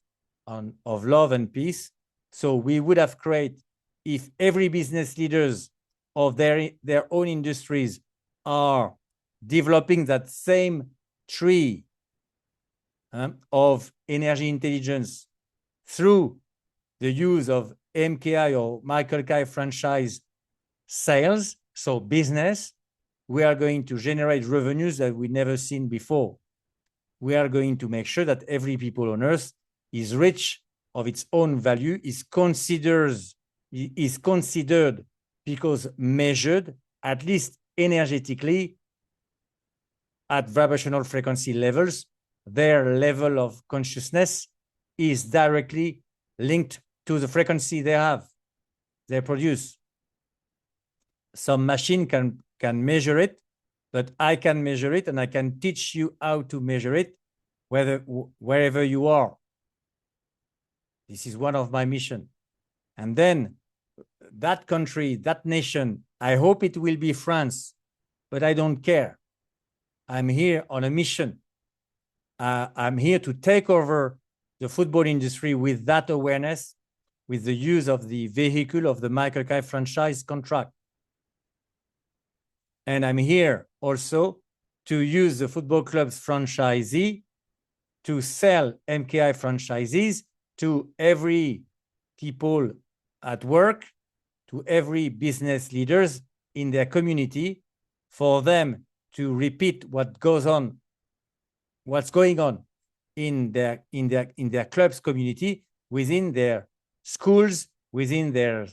of love and peace. So we would have created, if every business leaders of their own industries are developing that same tree of energy intelligence through the use of MKI or Michael Kai franchise sales, so business, we are going to generate revenues that we've never seen before. We are going to make sure that every people on earth is rich of its own value, is considered because measured, at least energetically, at vibrational frequency levels, their level of consciousness is directly linked to the frequency they produce. Some machine can measure it, but I can measure it and I can teach you how to measure it wherever you are. This is one of my mission. And then that country, that nation, I hope it will be France, but I don't care. I'm here on a mission. I'm here to take over the football industry with that awareness, with the use of the vehicle of the Michael Kai franchise contract. And I'm here also to use the football club's franchisee to sell MKI franchises to every people at work, to every business leaders in their community, for them to repeat what's going on in their club's community, within their schools, within their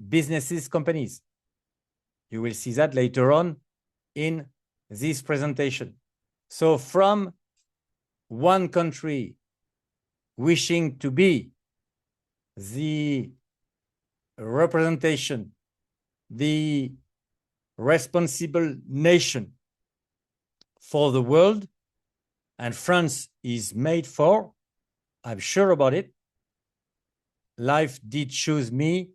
businesses, companies. You will see that later on in this presentation. So from one country wishing to be the representation, the responsible nation for the world, and France is made for, I'm sure about it. Life did choose me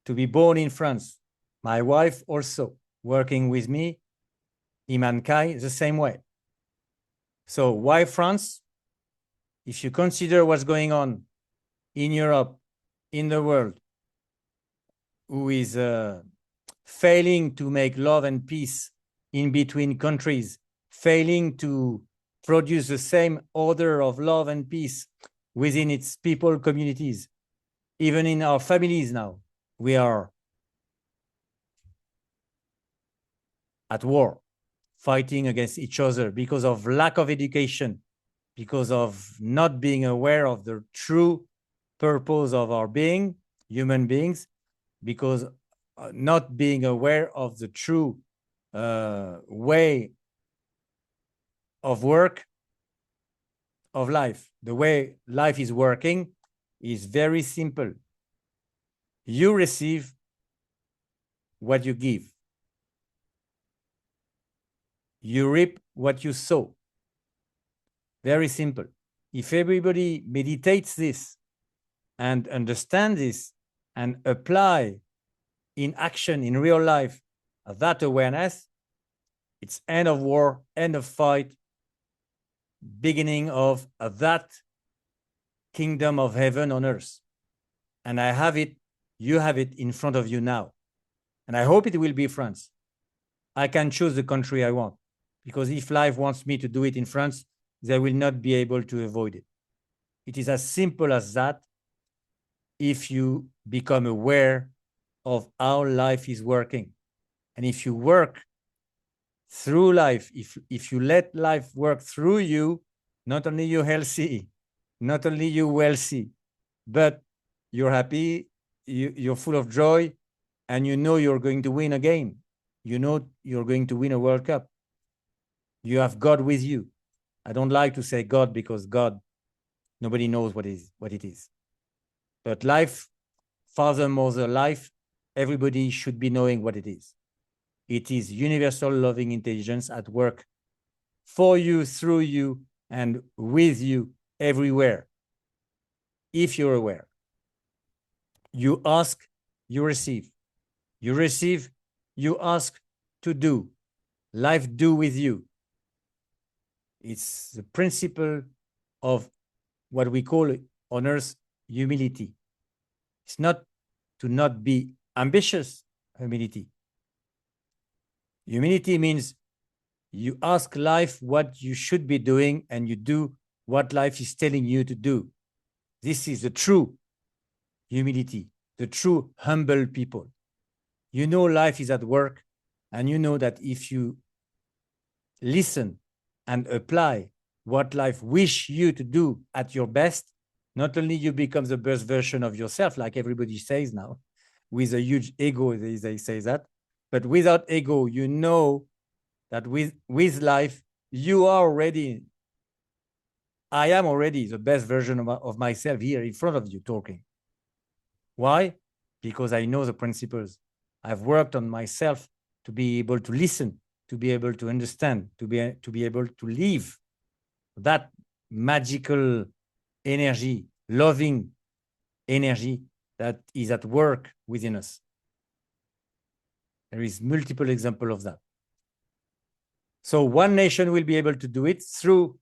to be born in France. My wife also working with me, Iman Kai, the same way. So why France? If you consider what's going on in Europe, in the world, who is failing to make love and peace in between countries, failing to produce the same order of love and peace within its people communities. Even in our families now, we are at war, fighting against each other because of lack of education, because of not being aware of the true purpose of our being, human beings, because not being aware of the true way of work of life. The way life is working is very simple. You receive what you give. You reap what you sow. Very simple. If everybody meditates this and understands this and apply in action, in real life, that awareness, it's end of war, end of fight, beginning of that kingdom of heaven on earth. And I have it, you have it in front of you now. And I hope it will be France. I can choose the country I want, because if life wants me to do it in France, they will not be able to avoid it. It is as simple as that. If you become aware of how life is working, and if you work through life, if you let life work through you, not only you're healthy, not only you're wealthy, but you're happy, you're full of joy, and you know you're going to win a game. You know you're going to win a World Cup. You have God with you. I don't like to say God, because God, nobody knows what it is. But life, Father, Mother, life, everybody should be knowing what it is. It is universal loving intelligence at work for you, through you, and with you everywhere. If you're aware, you ask, you receive. You receive, you ask to do. Life do with you. It's the principle of what we call on earth humility. It's not to not be ambitious, humility. Humility means you ask life what you should be doing, and you do what life is telling you to do. This is the true humility, the true humble people. You know life is at work, and you know that if you listen and apply what life wish you to do at your best, not only you become the best version of yourself, like everybody says now, with a huge ego, they say that, but without ego, you know that with life, you are already, I am already the best version of myself here in front of you talking. Why? Because I know the principles. I've worked on myself to be able to listen, to be able to understand, to be able to live that magical energy, loving energy that is at work within us. There is multiple examples of that. So one nation will be able to do it through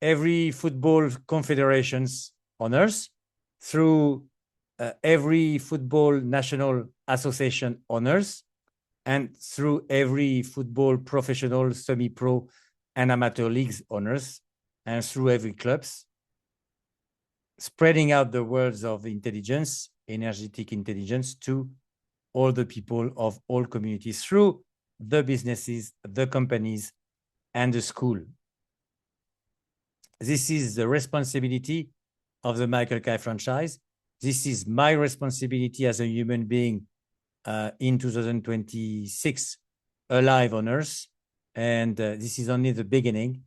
every football confederations on earth, through every football national association on earth, and through every football professional, semi-pro, and amateur leagues on earth, and through every clubs, spreading out the words of intelligence, energetic intelligence, to all the people of all communities through the businesses, the companies, and the school. This is the responsibility of the Michael Kai franchise. This is my responsibility as a human being in 2026, alive on Earth. And this is only the beginning.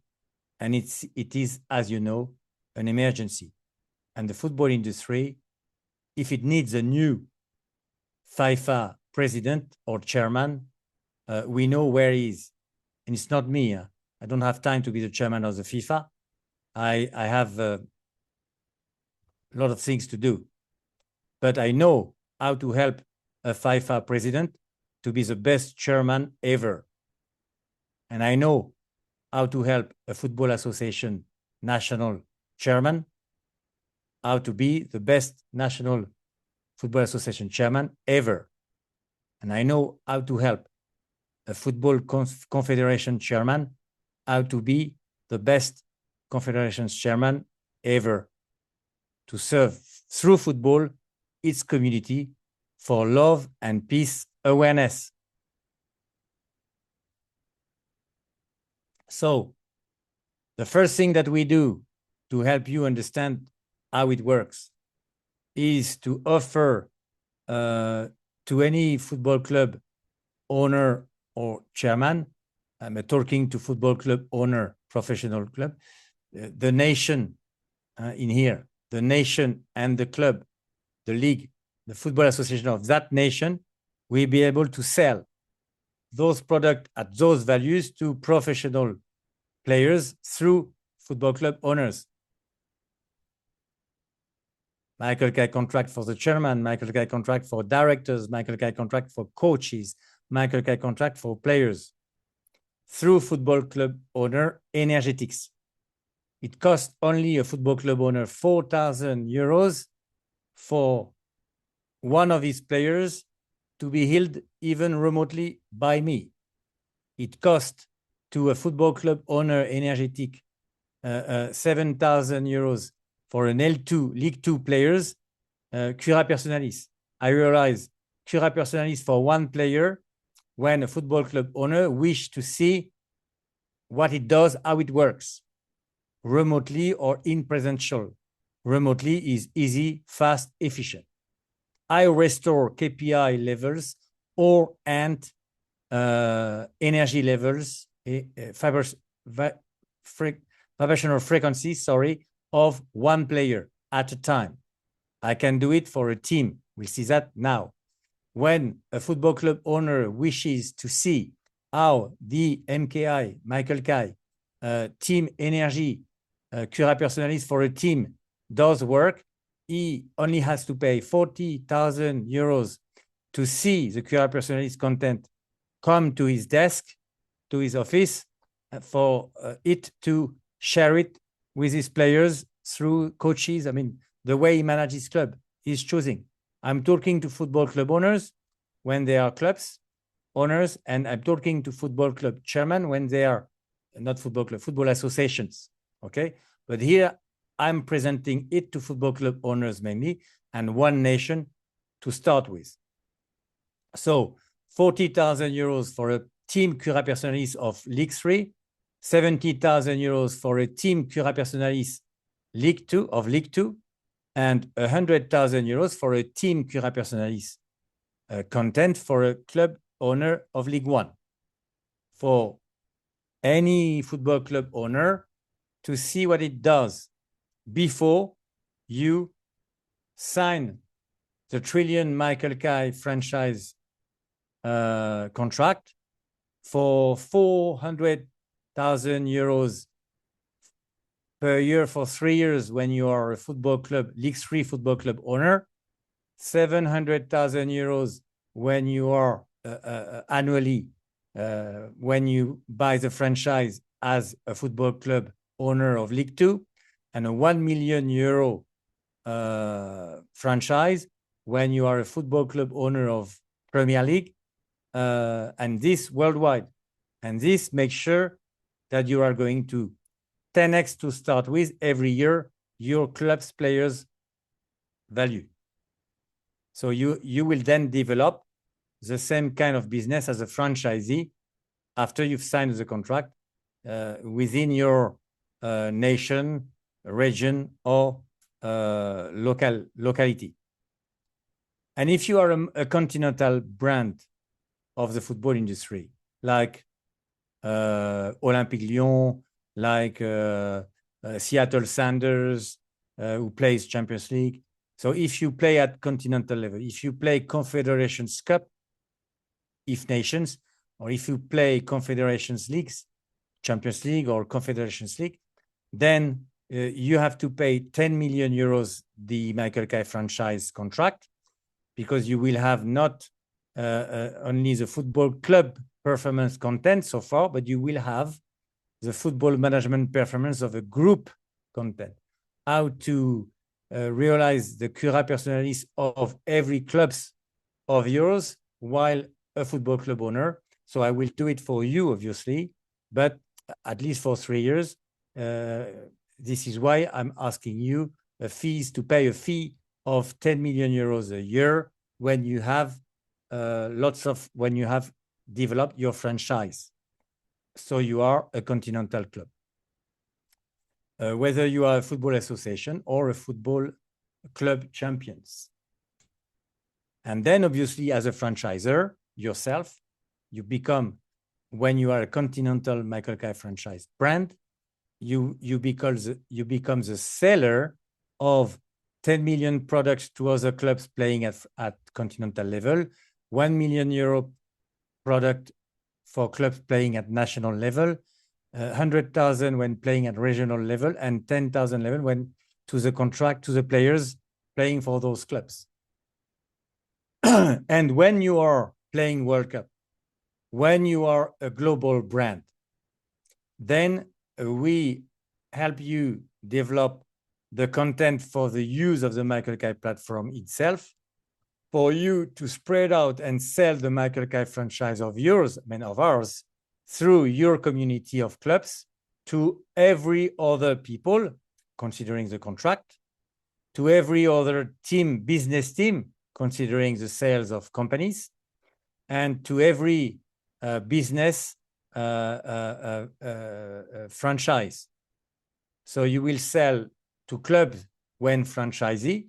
And it is, as you know, an emergency. And the football industry, if it needs a new FIFA president or chairman, we know where he is. And it's not me. I don't have time to be the chairman of the FIFA. I have a lot of things to do. But I know how to help a FIFA president to be the best chairman ever. And I know how to help a football association national chairman, how to be the best national football association chairman ever. And I know how to help a football confederation chairman, how to be the best confederation chairman ever, to serve through football its community for love and peace awareness. So the first thing that we do to help you understand how it works is to offer to any football club owner or chairman, I'm talking to football club owner, professional club, the nation in here, the nation and the club, the league, the football association of that nation will be able to sell those products at those values to professional players through football club owners. Michael Kai contract for the chairman, Michael Kai contract for directors, Michael Kai contract for coaches, Michael Kai contract for players through football club owner energetics. It costs only a football club owner 4,000 euros for one of his players to be healed even remotely by me. It costs to a football club owner energetic 7,000 euros for an L2, League 2 players, cura personalis. I realize cura personalis for one player when a football club owner wish to see what it does, how it works, remotely or in presential. Remotely is easy, fast, efficient. I restore KPI levels or and energy levels, vibrational frequencies, of one player at a time. I can do it for a team. We'll see that now. When a football club owner wishes to see how the MKI, Michael Kai, team energy, cura personalis for a team does work, he only has to pay 40,000 euros to see the cura personalis content come to his desk, to his office, for it to share it with his players through coaches. I mean, the way he manages his club, he's choosing. I'm talking to football club owners when they are clubs owners, and I'm talking to football club chairman when they are not football club, football associations. Okay, but here I'm presenting it to football club owners mainly and one nation to start with. So 40,000 euros for a team cura personalis of League 3, 70,000 euros for a team cura personalis League 2 of League 2, and 100,000 euros for a team cura personalis content for a club owner of League 1. For any football club owner to see what it does before you sign the trillion Michael Kai franchise contract for 400,000 euros per year for 3 years when you are a football club, League 3 football club owner, 700,000 euros when you are annually, when you buy the franchise as a football club owner of League 2, and a 1 million euro franchise when you are a football club owner of Premier League, and this worldwide. And this makes sure that you are going to 10x to start with every year your club's players' value. So you will then develop the same kind of business as a franchisee after you've signed the contract within your nation, region, or locality. And if you are a continental brand of the football industry, like Olympique Lyon, like Seattle Sounders, who plays Champions League. So if you play at continental level, if you play Confederations Cup, if nations, or if you play Confederations Leagues, Champions League or Confederations League, then you have to pay 10 million euros the Michael Kai franchise contract, because you will have not only the football club performance content so far, but you will have the football management performance of a group content. How to realize the cura personalis of every clubs of yours while a football club owner. So I will do it for you, obviously, but at least for 3 years. This is why I'm asking you to pay a fee of 10 million euros a year when you have when you have developed your franchise. So you are a continental club. Whether you are a football association or a football club champions. And then obviously as a franchisor yourself, you become, when you are a continental Michael Kai franchise brand, you become the seller of 10 million products to other clubs playing at continental level, 1 million euro product for clubs playing at national level, 100,000 when playing at regional level, and 10,000 level when to the contract to the players playing for those clubs. And when you are playing World Cup, when you are a global brand, then we help you develop the content for the use of the Michael Kai platform itself, for you to spread out and sell the Michael Kai franchise of yours, I mean of ours, through your community of clubs to every other people, considering the contract, to every other team, business team, considering the sales of companies, and to every business franchise. So you will sell to clubs when franchisee,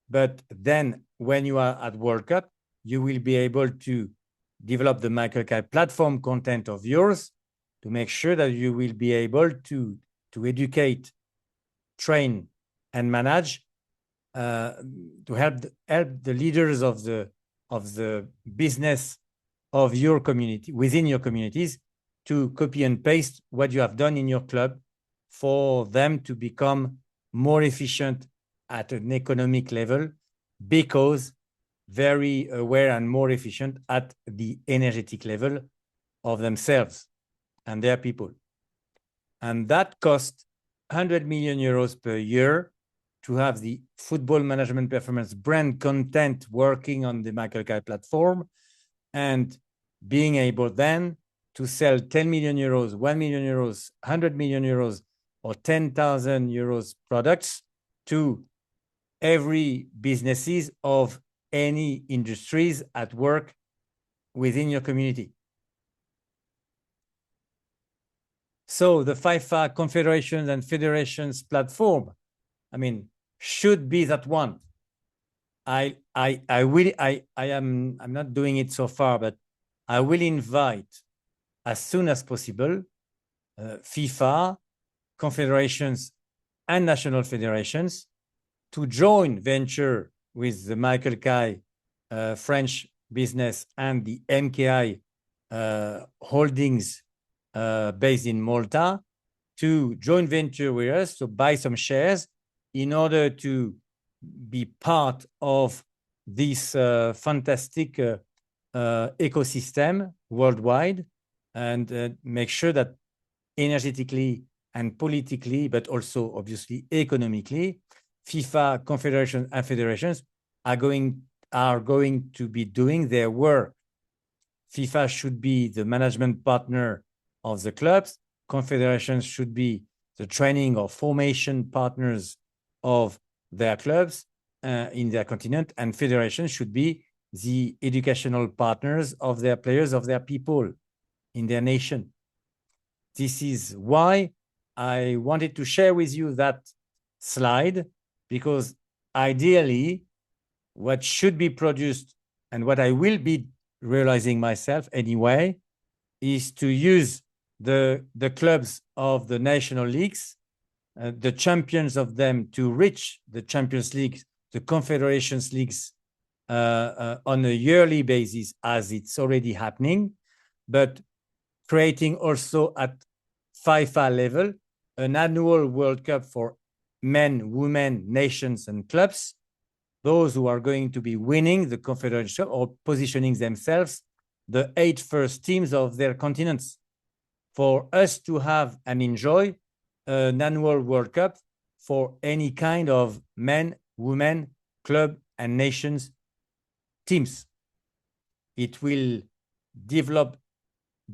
but then when you are at World Cup, you will be able to develop the Michael Kai platform content of yours to make sure that you will be able to educate, train, and manage to help the leaders of the business of your community, within your communities, to copy and paste what you have done in your club for them to become more efficient at an economic level, because very aware and more efficient at the energetic level of themselves and their people. And that costs 100 million euros per year to have the football management performance brand content working on the Michael Kai platform, and being able then to sell 10 million euros, 1 million euros, 100 million euros, or 10,000 euros products to every businesses of any industries at work within your community. So the FIFA confederations and federations platform, I mean, should be that one. I'm not doing it so far, but I will invite as soon as possible FIFA, confederations, and national federations to join venture with the Michael Kai French business and the MKI holdings based in Malta, to join venture with us, to buy some shares in order to be part of this fantastic ecosystem worldwide, and make sure that energetically and politically, but also obviously economically, FIFA, confederations, and federations are going to be doing their work. FIFA should be the management partner of the clubs. Confederations should be the training or formation partners of their clubs in their continent, and federations should be the educational partners of their players, of their people in their nation. This is why I wanted to share with you that slide, because ideally what should be produced, and what I will be realizing myself anyway, is to use the clubs of the national leagues, the champions of them, to reach the Champions League, the Confederations Leagues on a yearly basis, as it's already happening, but creating also at FIFA level an annual World Cup for men, women, nations, and clubs, those who are going to be winning the Confederation or positioning themselves the 8 first teams of their continents, for us to have and enjoy an annual World Cup for any kind of men, women, club, and nations teams. It will develop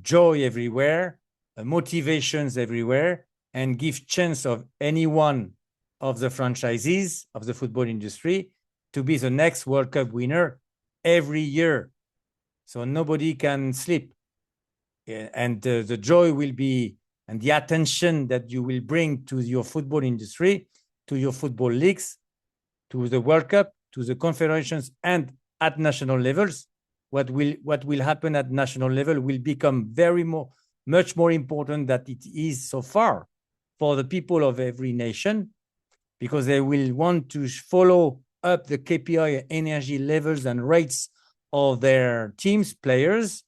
joy everywhere, motivations everywhere, and give chance of any one of the franchisees of the football industry to be the next World Cup winner every year. So nobody can sleep. And the joy will be, and the attention that you will bring to your football industry, to your football leagues, to the World Cup, to the confederations, and at national levels, what will happen at national level will become much more important than it is so far for the people of every nation, because they will want to follow up the KPI energy levels and rates of their teams, players,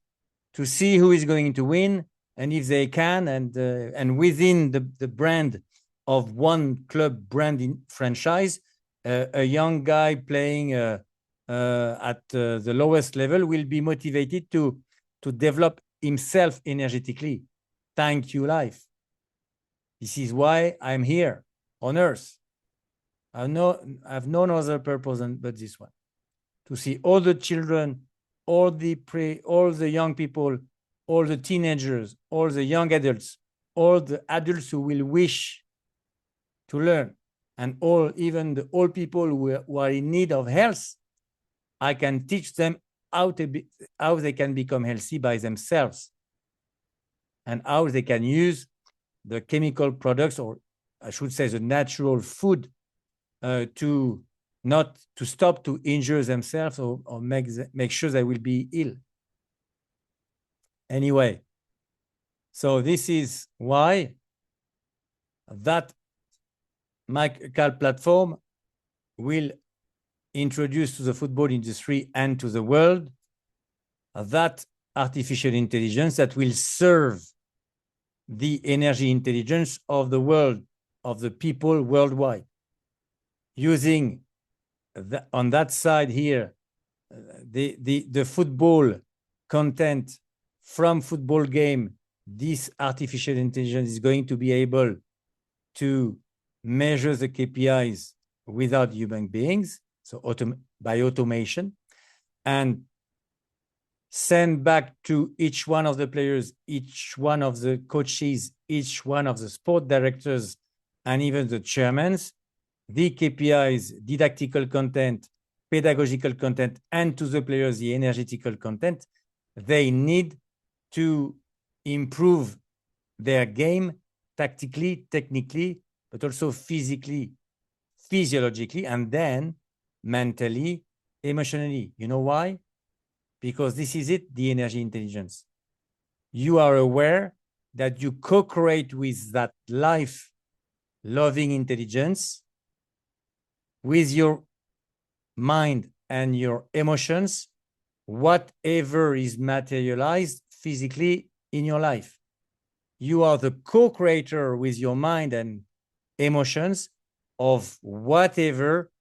to see who is going to win, and if they can, and within the brand of one club brand in franchise, a young guy playing at the lowest level will be motivated to develop himself energetically. Thank you, life. This is why I'm here on Earth. I've no other purpose but this one, to see all the children, all the young people, all the teenagers, all the young adults, all the adults who will wish to learn, and even the old people who are in need of health. I can teach them how they can become healthy by themselves, and how they can use the chemical products, or I should say the natural food, to stop to injure themselves, or make sure they will be ill. Anyway, so this is why that Mikael platform will introduce to the football industry and to the world that artificial intelligence that will serve the energy intelligence of the world, of the people worldwide, using on that side here the football content from football game. This artificial intelligence is going to be able to measure the KPIs without human beings, so by automation, and send back to each one of the players, each one of the coaches, each one of the sport directors, and even the chairmen, the KPIs, didactical content, pedagogical content, and to the players, the energetical content they need to improve their game tactically, technically, but also physically, physiologically, and then mentally, emotionally. You know why? Because this is it, the energy intelligence. You are aware that you co-create with that life-loving intelligence, with your mind and your emotions, whatever is materialized physically in your life. You are the co-creator with your mind and emotions of whatever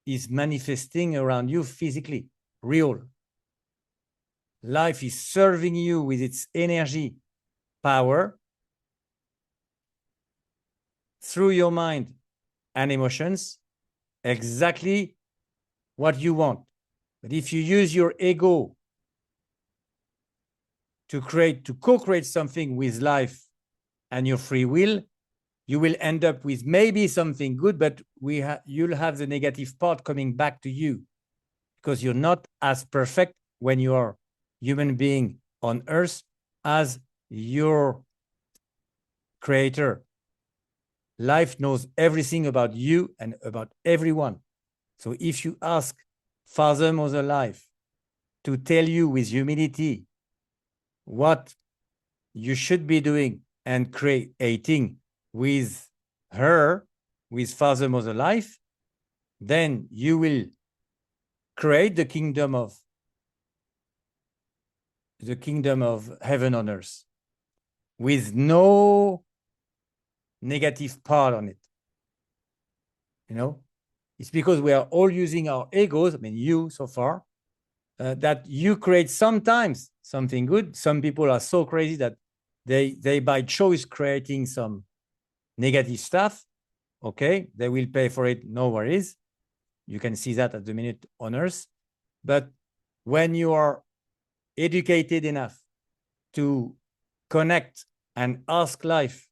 is manifesting around you physically, real. Life is serving you with its energy, power, through your mind and emotions, exactly what you want. But if you use your ego to co-create something with life and your free will, you will end up with maybe something good, but you'll have the negative part coming back to you, because you're not as perfect when you are human being on Earth as your creator. Life knows everything about you and about everyone. So if you ask Father, Mother Life to tell you with humility what you should be doing and creating with her, with Father, Mother Life, then you will create the kingdom of heaven on earth with no negative part on it. You know, it's because we are all using our egos, I mean, you so far, that you create sometimes something good. Some people are so crazy that they by choice creating some negative stuff. Okay, they will pay for it, no worries. You can see that at the minute on Earth. But when you are educated enough to connect and ask life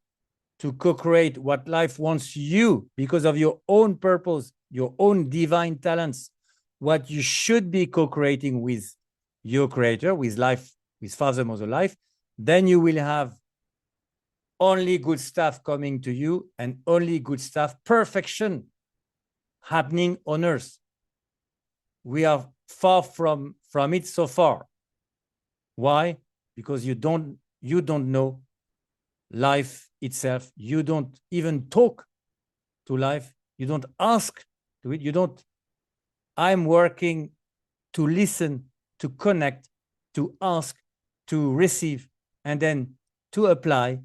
to co-create what life wants you because of your own purpose, your own divine talents, what you should be co-creating with your creator, with life, with Father, Mother, Life, then you will have only good stuff coming to you and only good stuff, perfection happening on earth. We are far from it so far. Why? Because you don't know life itself. You don't even talk to life. You don't ask to it. You don't. I'm working to listen, to connect, to ask, to receive, and then to apply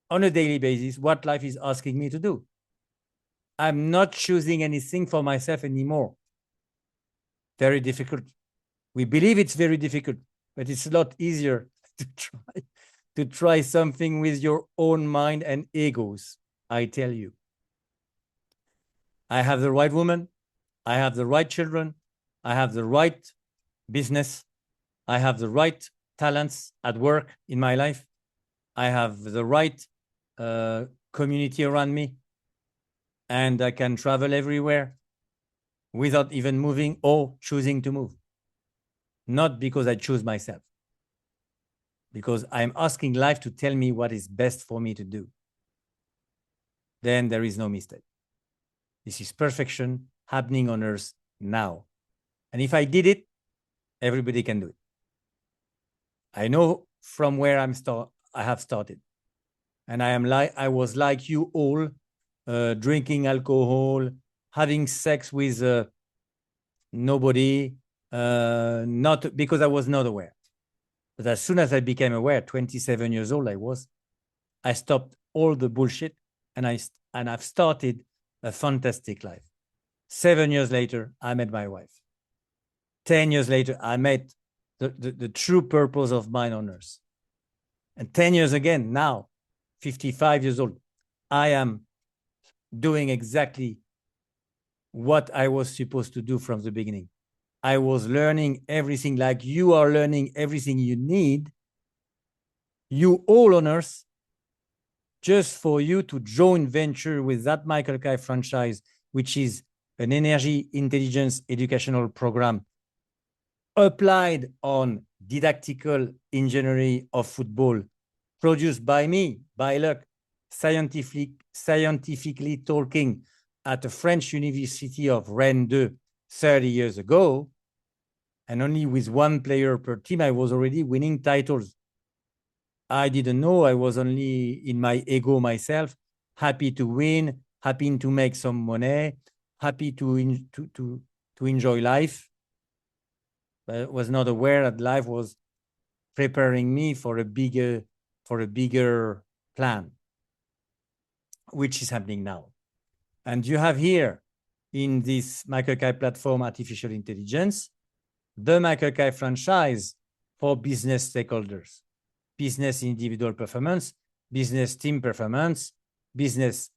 on a daily basis what life is asking me to do. I'm not choosing anything for myself anymore. Very difficult. We believe it's very difficult, but it's a lot easier to try something with your own mind and egos, I tell you. I have the right woman. I have the right children. I have the right business. I have the right talents at work in my life. I have the right community around me. And I can travel everywhere without even moving or choosing to move. Not because I choose myself, because I'm asking life to tell me what is best for me to do. Then there is no mistake. This is perfection happening on earth now. And if I did it, everybody can do it. I know from where I have started. And I was like you all, drinking alcohol, having sex with nobody, not because I was not aware. But as soon as I became aware, 27 years old I stopped all the bullshit and I've started a fantastic life. 7 years later, I met my wife. 10 years later, I met the true purpose of mine on earth. And 10 years again, now, 55 years old, I am doing exactly what I was supposed to do from the beginning. I was learning everything like you are learning everything you need, you all on earth, just for you to join venture with that Michael Kai franchise, which is an energy intelligence educational program applied on didactical engineering of football, produced by me, by luck, scientifically talking at the French University of Rennes 2 30 years ago, and only with one player per team, I was already winning titles. I didn't know. I was only in my ego myself, happy to win, happy to make some money, happy to enjoy life. But I was not aware that life was preparing me for a bigger plan, which is happening now. And you have here in this Michael Kai platform, artificial intelligence, the Michael Kai franchise for business stakeholders, business individual performance, business team performance, business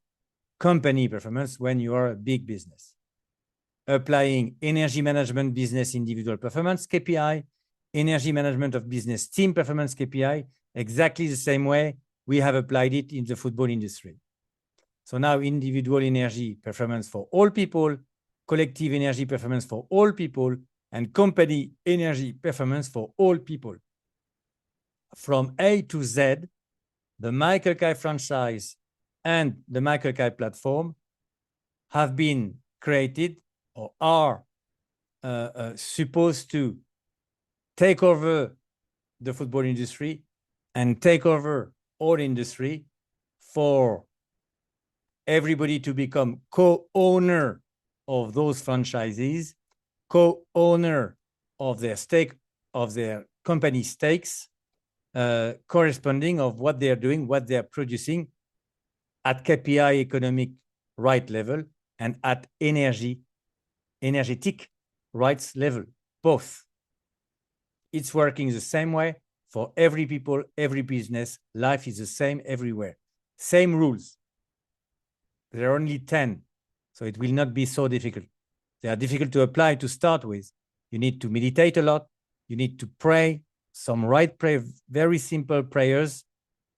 company performance when you are a big business. Applying energy management, business individual performance, KPI, energy management of business team performance, KPI, exactly the same way we have applied it in the football industry. So now individual energy performance for all people, collective energy performance for all people, and company energy performance for all people. From A to Z, the Michael Kai franchise and the Michael Kai platform have been created or are supposed to take over the football industry and take over all industry for everybody to become co-owner of those franchises, co-owner of their stake, of their company stakes, corresponding of what they're doing, what they're producing at KPI economic right level and at energetic rights level, both. It's working the same way for every people, every business. Life is the same everywhere. Same rules. There are only 10, so it will not be so difficult. They are difficult to apply to start with. You need to meditate a lot. You need to pray. some right prayer, very simple prayers.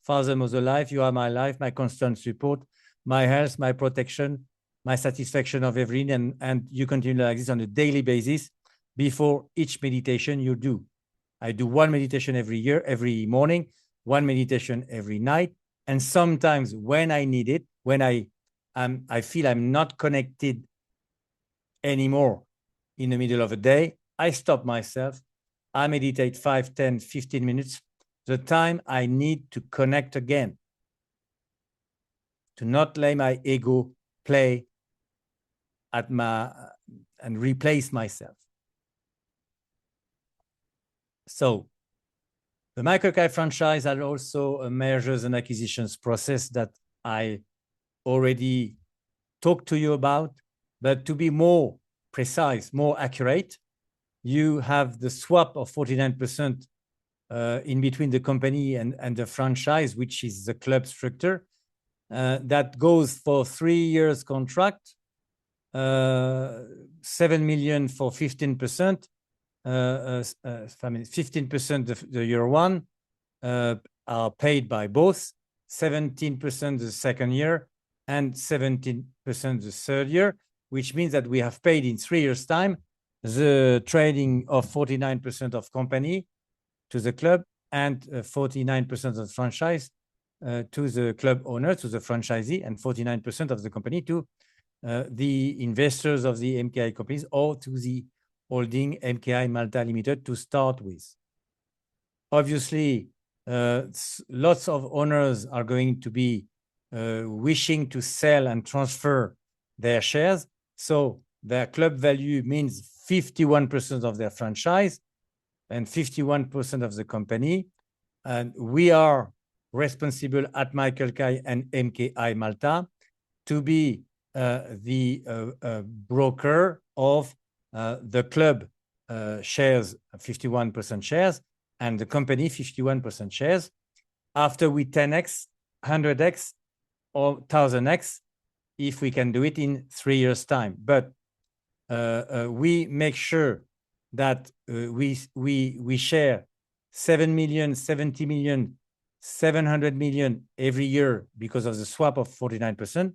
Father, Mother, life, you are my life, my constant support, my health, my protection, my satisfaction of every need, and you continue like this on a daily basis before each meditation you do. I do one meditation every year, every morning, one meditation every night. And sometimes when I need it, when I feel I'm not connected anymore in the middle of the day, I stop myself. I meditate 5, 10, 15 minutes, the time I need to connect again, to not let my ego play at and replace myself. So the Michael Kai franchise had also a mergers and acquisitions process that I already talked to you about, but to be more precise, more accurate, you have the swap of 49% in between the company and the franchise, which is the club structure, that goes for 3 years contract, 7 million for 15%, 15% the year one are paid by both, 17% the second year, and 17% the third year, which means that we have paid in 3 years' time the trading of 49% of company to the club and 49% of the franchise to the club owner, to the franchisee, and 49% of the company to the investors of the MKI companies or to the holding MKI Malta Limited to start with. Obviously, lots of owners are going to be wishing to sell and transfer their shares. So their club value means 51% of their franchise and 51% of the company. And we are responsible at Michael Kai and MKI Malta to be the broker of the club shares, 51% shares, and the company 51% shares. After we 10x, 100x, or 1000x, if we can do it in 3 years' time. But we make sure that we share 7 million, 70 million, 700 million every year because of the swap of 49%.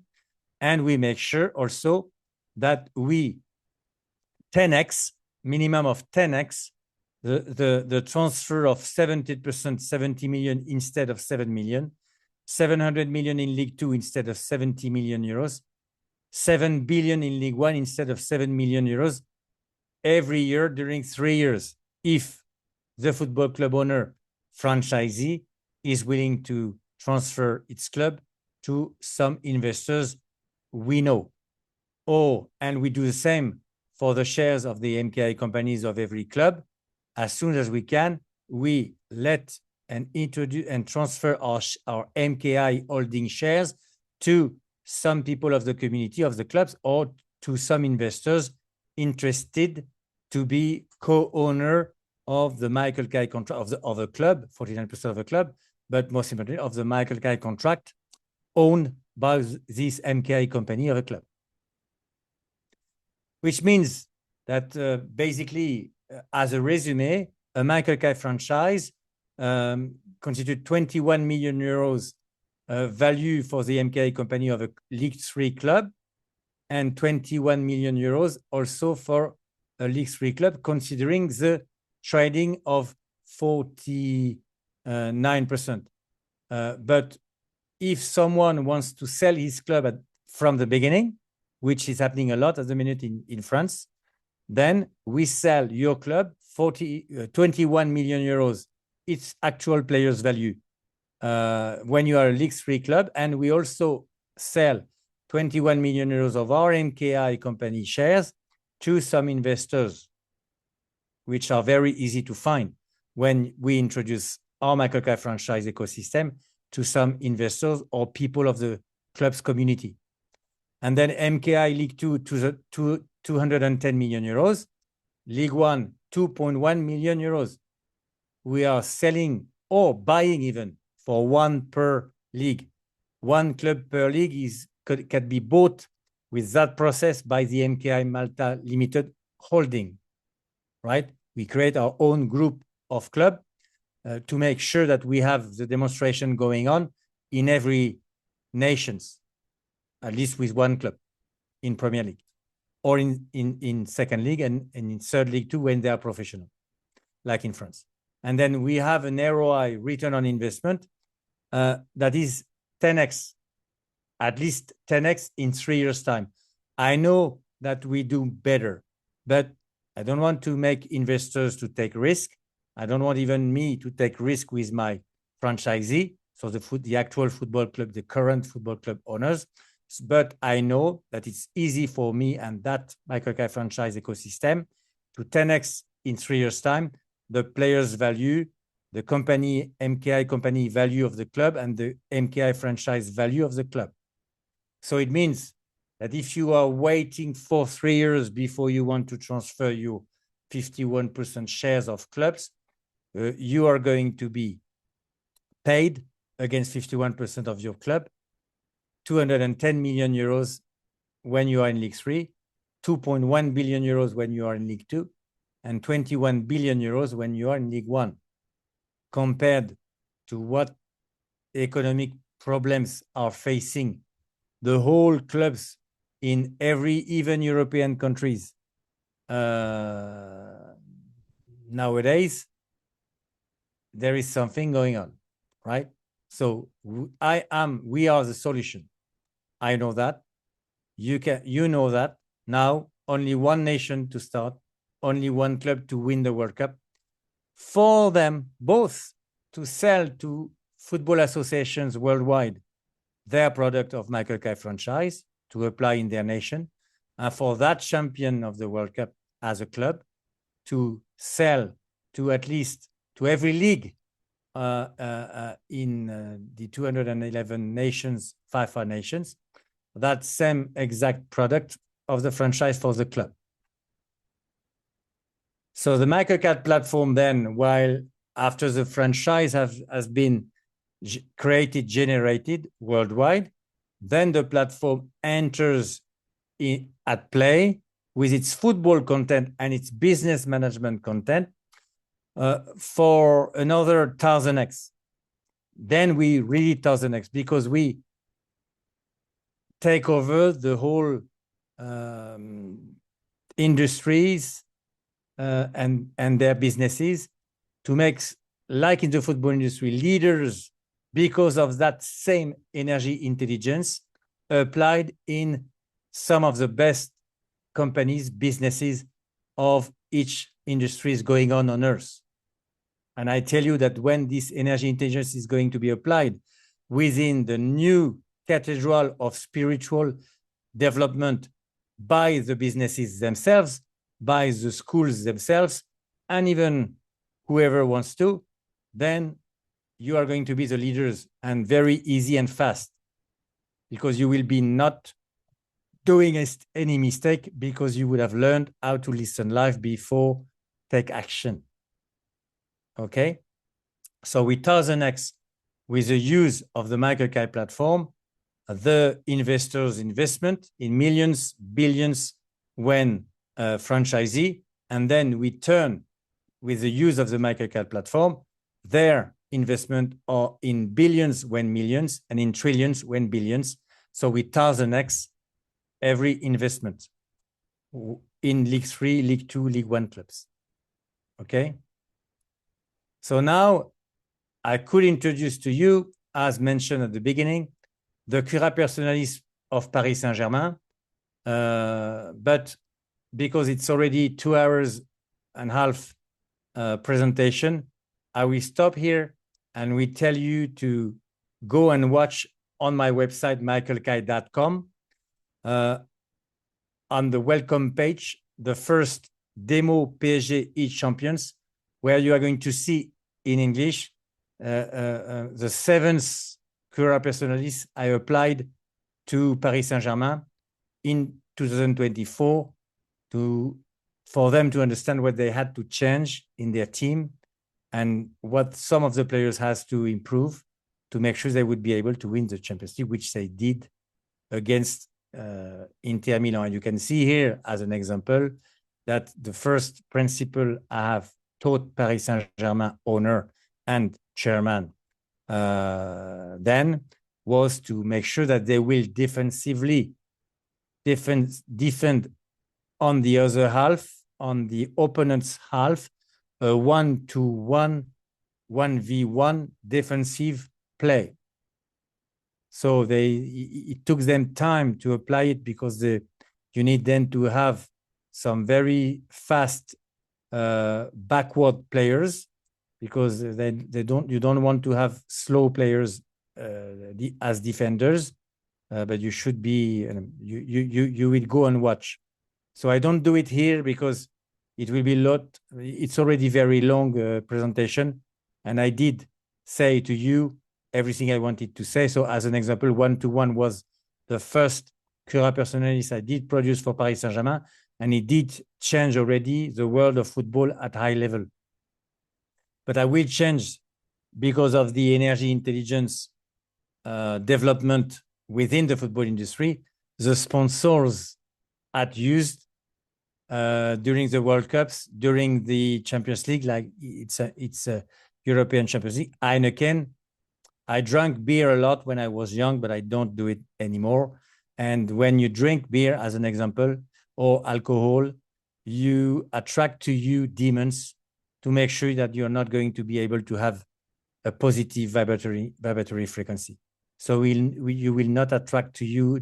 And we make sure also that we 10x, minimum of 10x, the transfer of 70%, 70 million instead of 7 million, 700 million in League Two instead of 70 million euros, 7 billion in League One instead of 7 million euros every year during 3 years, if the football club owner franchisee is willing to transfer its club to some investors we know. And we do the same for the shares of the MKI companies of every club. As soon as we can, we let and introduce and transfer our MKI holding shares to some people of the community of the clubs or to some investors interested to be co-owner of the Michael Kai contract of the club, 49% of the club, but most importantly of the Michael Kai contract owned by this MKI company of a club. Which means that basically, as a resume, a Michael Kai franchise constituted 21 million euros value for the MKI company of a League 3 club and 21 million euros also for a League 3 club, considering the trading of 49%. But if someone wants to sell his club from the beginning, which is happening a lot at the minute in France, then we sell your club 21 million euros, its actual players' value when you are a League 3 club. And we also sell 21 million euros of our MKI company shares to some investors, which are very easy to find when we introduce our Michael Kai franchise ecosystem to some investors or people of the club's community. And then MKI League 2 to 210 million euros, League 1 2.1 million euros. We are selling or buying even for one per league. One club per league can be bought with that process by the MKI Malta Limited holding, right? We create our own group of club to make sure that we have the demonstration going on in every nations, at least with one club in Premier League or in second league and in third league too when they are professional, like in France. And then we have an ROI, return on investment, that is 10x, at least 10x in 3 years' time. I know that we do better, but I don't want to make investors to take risk. I don't want even me to take risk with my franchisee, so the actual football club, the current football club owners. But I know that it's easy for me and that Michael Kai franchise ecosystem to 10x in 3 years' time the players' value, the company, MKI company value of the club, and the MKI franchise value of the club. So it means that if you are waiting for 3 years before you want to transfer your 51% shares of clubs, you are going to be paid against 51% of your club, 210 million euros when you are in League 3, 2.1 billion euros when you are in League 2, and 21 billion euros when you are in League 1, compared to what economic problems are facing the whole clubs in every even European countries nowadays. There is something going on, right? So we are the solution. I know that. You know that. Now only one nation to start, only one club to win the World Cup. For them both to sell to football associations worldwide their product of Michael Kai franchise to apply in their nation, and for that champion of the World Cup as a club to sell to at least to every league in the 211 nations, FIFA nations, that same exact product of the franchise for the club. So the Michael Kai platform then, while after the franchise has been created, generated worldwide, then the platform enters at play with its football content and its business management content for another 1000x. Then we really 1000x because we take over the whole industries and their businesses to make, like in the football industry, leaders because of that same energy intelligence applied in some of the best companies, businesses of each industries going on Earth. And I tell you that when this energy intelligence is going to be applied within the new cathedral of spiritual development by the businesses themselves, by the schools themselves, and even whoever wants to, then you are going to be the leaders, and very easy and fast, because you will be not doing any mistake because you would have learned how to listen live before take action. Okay? So we 1000x with the use of the Michael Kai platform, the investors' investment in millions, billions when franchisee, and then we turn with the use of the Michael Kai platform, their investment are in billions when millions and in trillions when billions. So we 1000x every investment in League 3, League 2, League 1 clubs. Okay? So now I could introduce to you, as mentioned at the beginning, the Cura Personalis of Paris Saint-Germain, but because it's already 2 hours and a half presentation, I will stop here and we tell you to go and watch on my website, michaelkai.com, on the welcome page, the first demo PSG e-champions, where you are going to see in English the 7th Cura Personalis I applied to Paris Saint-Germain in 2024 for them to understand what they had to change in their team and what some of the players has to improve to make sure they would be able to win the Champions League, which they did against Inter Milan. And you can see here as an example that the first principle I have taught Paris Saint-Germain owner and chairman then was to make sure that they will defensively defend on the other half, on the opponent's half, a 1-to-1, 1v1 defensive play. So it took them time to apply it because you need then to have some very fast backward players, because you don't want to have slow players as defenders, but you should be you will go and watch. So I don't do it here because it will be it's already very long presentation, and I did say to you everything I wanted to say. So as an example, 1-to-1 was the first Cura Personalis I did produce for Paris Saint-Germain, and it did change already the world of football at high level. But I will change because of the energy intelligence development within the football industry. The sponsors had used during the World Cups, during the Champions League, like it's a European Champions League. Heineken. I drank beer a lot when I was young, but I don't do it anymore. And when you drink beer, as an example, or alcohol, you attract to you demons to make sure that you're not going to be able to have a positive vibratory frequency. So you will not attract to you,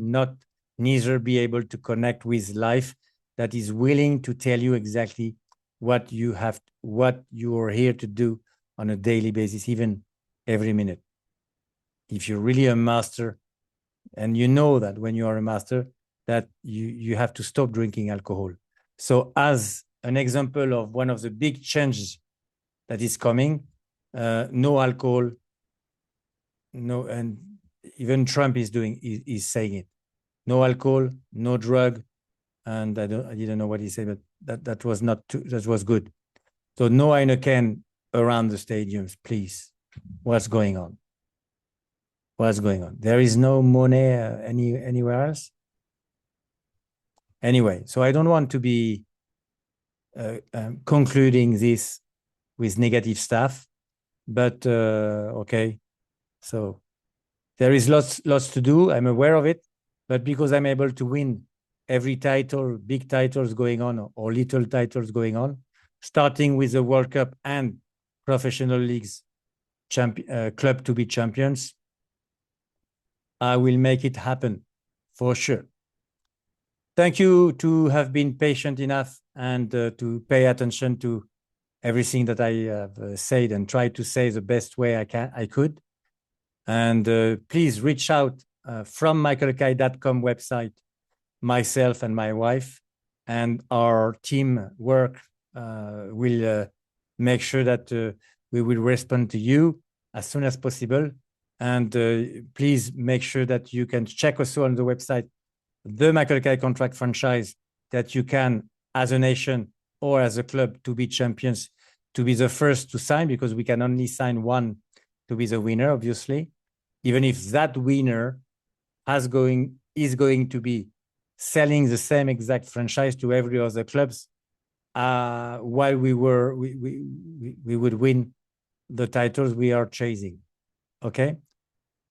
neither be able to connect with life that is willing to tell you exactly what you are here to do on a daily basis, even every minute. If you're really a master, and you know that when you are a master, that you have to stop drinking alcohol. So as an example of one of the big changes that is coming, no alcohol, no, and even Trump is saying it. No alcohol, no drug, and I didn't know what he said, but that was that was good. So no Heineken around the stadiums, please. What's going on? What's going on? There is no money anywhere else. Anyway, so I don't want to be concluding this with negative stuff, but okay. So there is lots to do. I'm aware of it, but because I'm able to win every title, big titles going on or little titles going on, starting with the World Cup and professional leagues, club to be champions, I will make it happen for sure. Thank you to have been patient enough and to pay attention to everything that I have said and tried to say the best way I could. And please reach out from michaelkai.com website, myself and my wife, and our team work will make sure that we will respond to you as soon as possible. And please make sure that you can check also on the website the Michael Kai contract franchise that you can, as a nation or as a club, to be champions, to be the first to sign, because we can only sign one to be the winner, obviously. Even if that winner is going to be selling the same exact franchise to every other clubs, while we would win the titles we are chasing. Okay.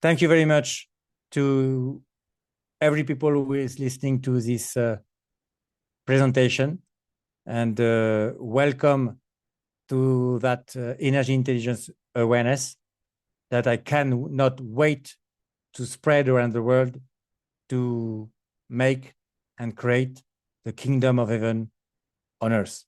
Thank you very much to every people who is listening to this presentation, and welcome to that energy intelligence awareness that I cannot wait to spread around the world to make and create the kingdom of heaven on earth.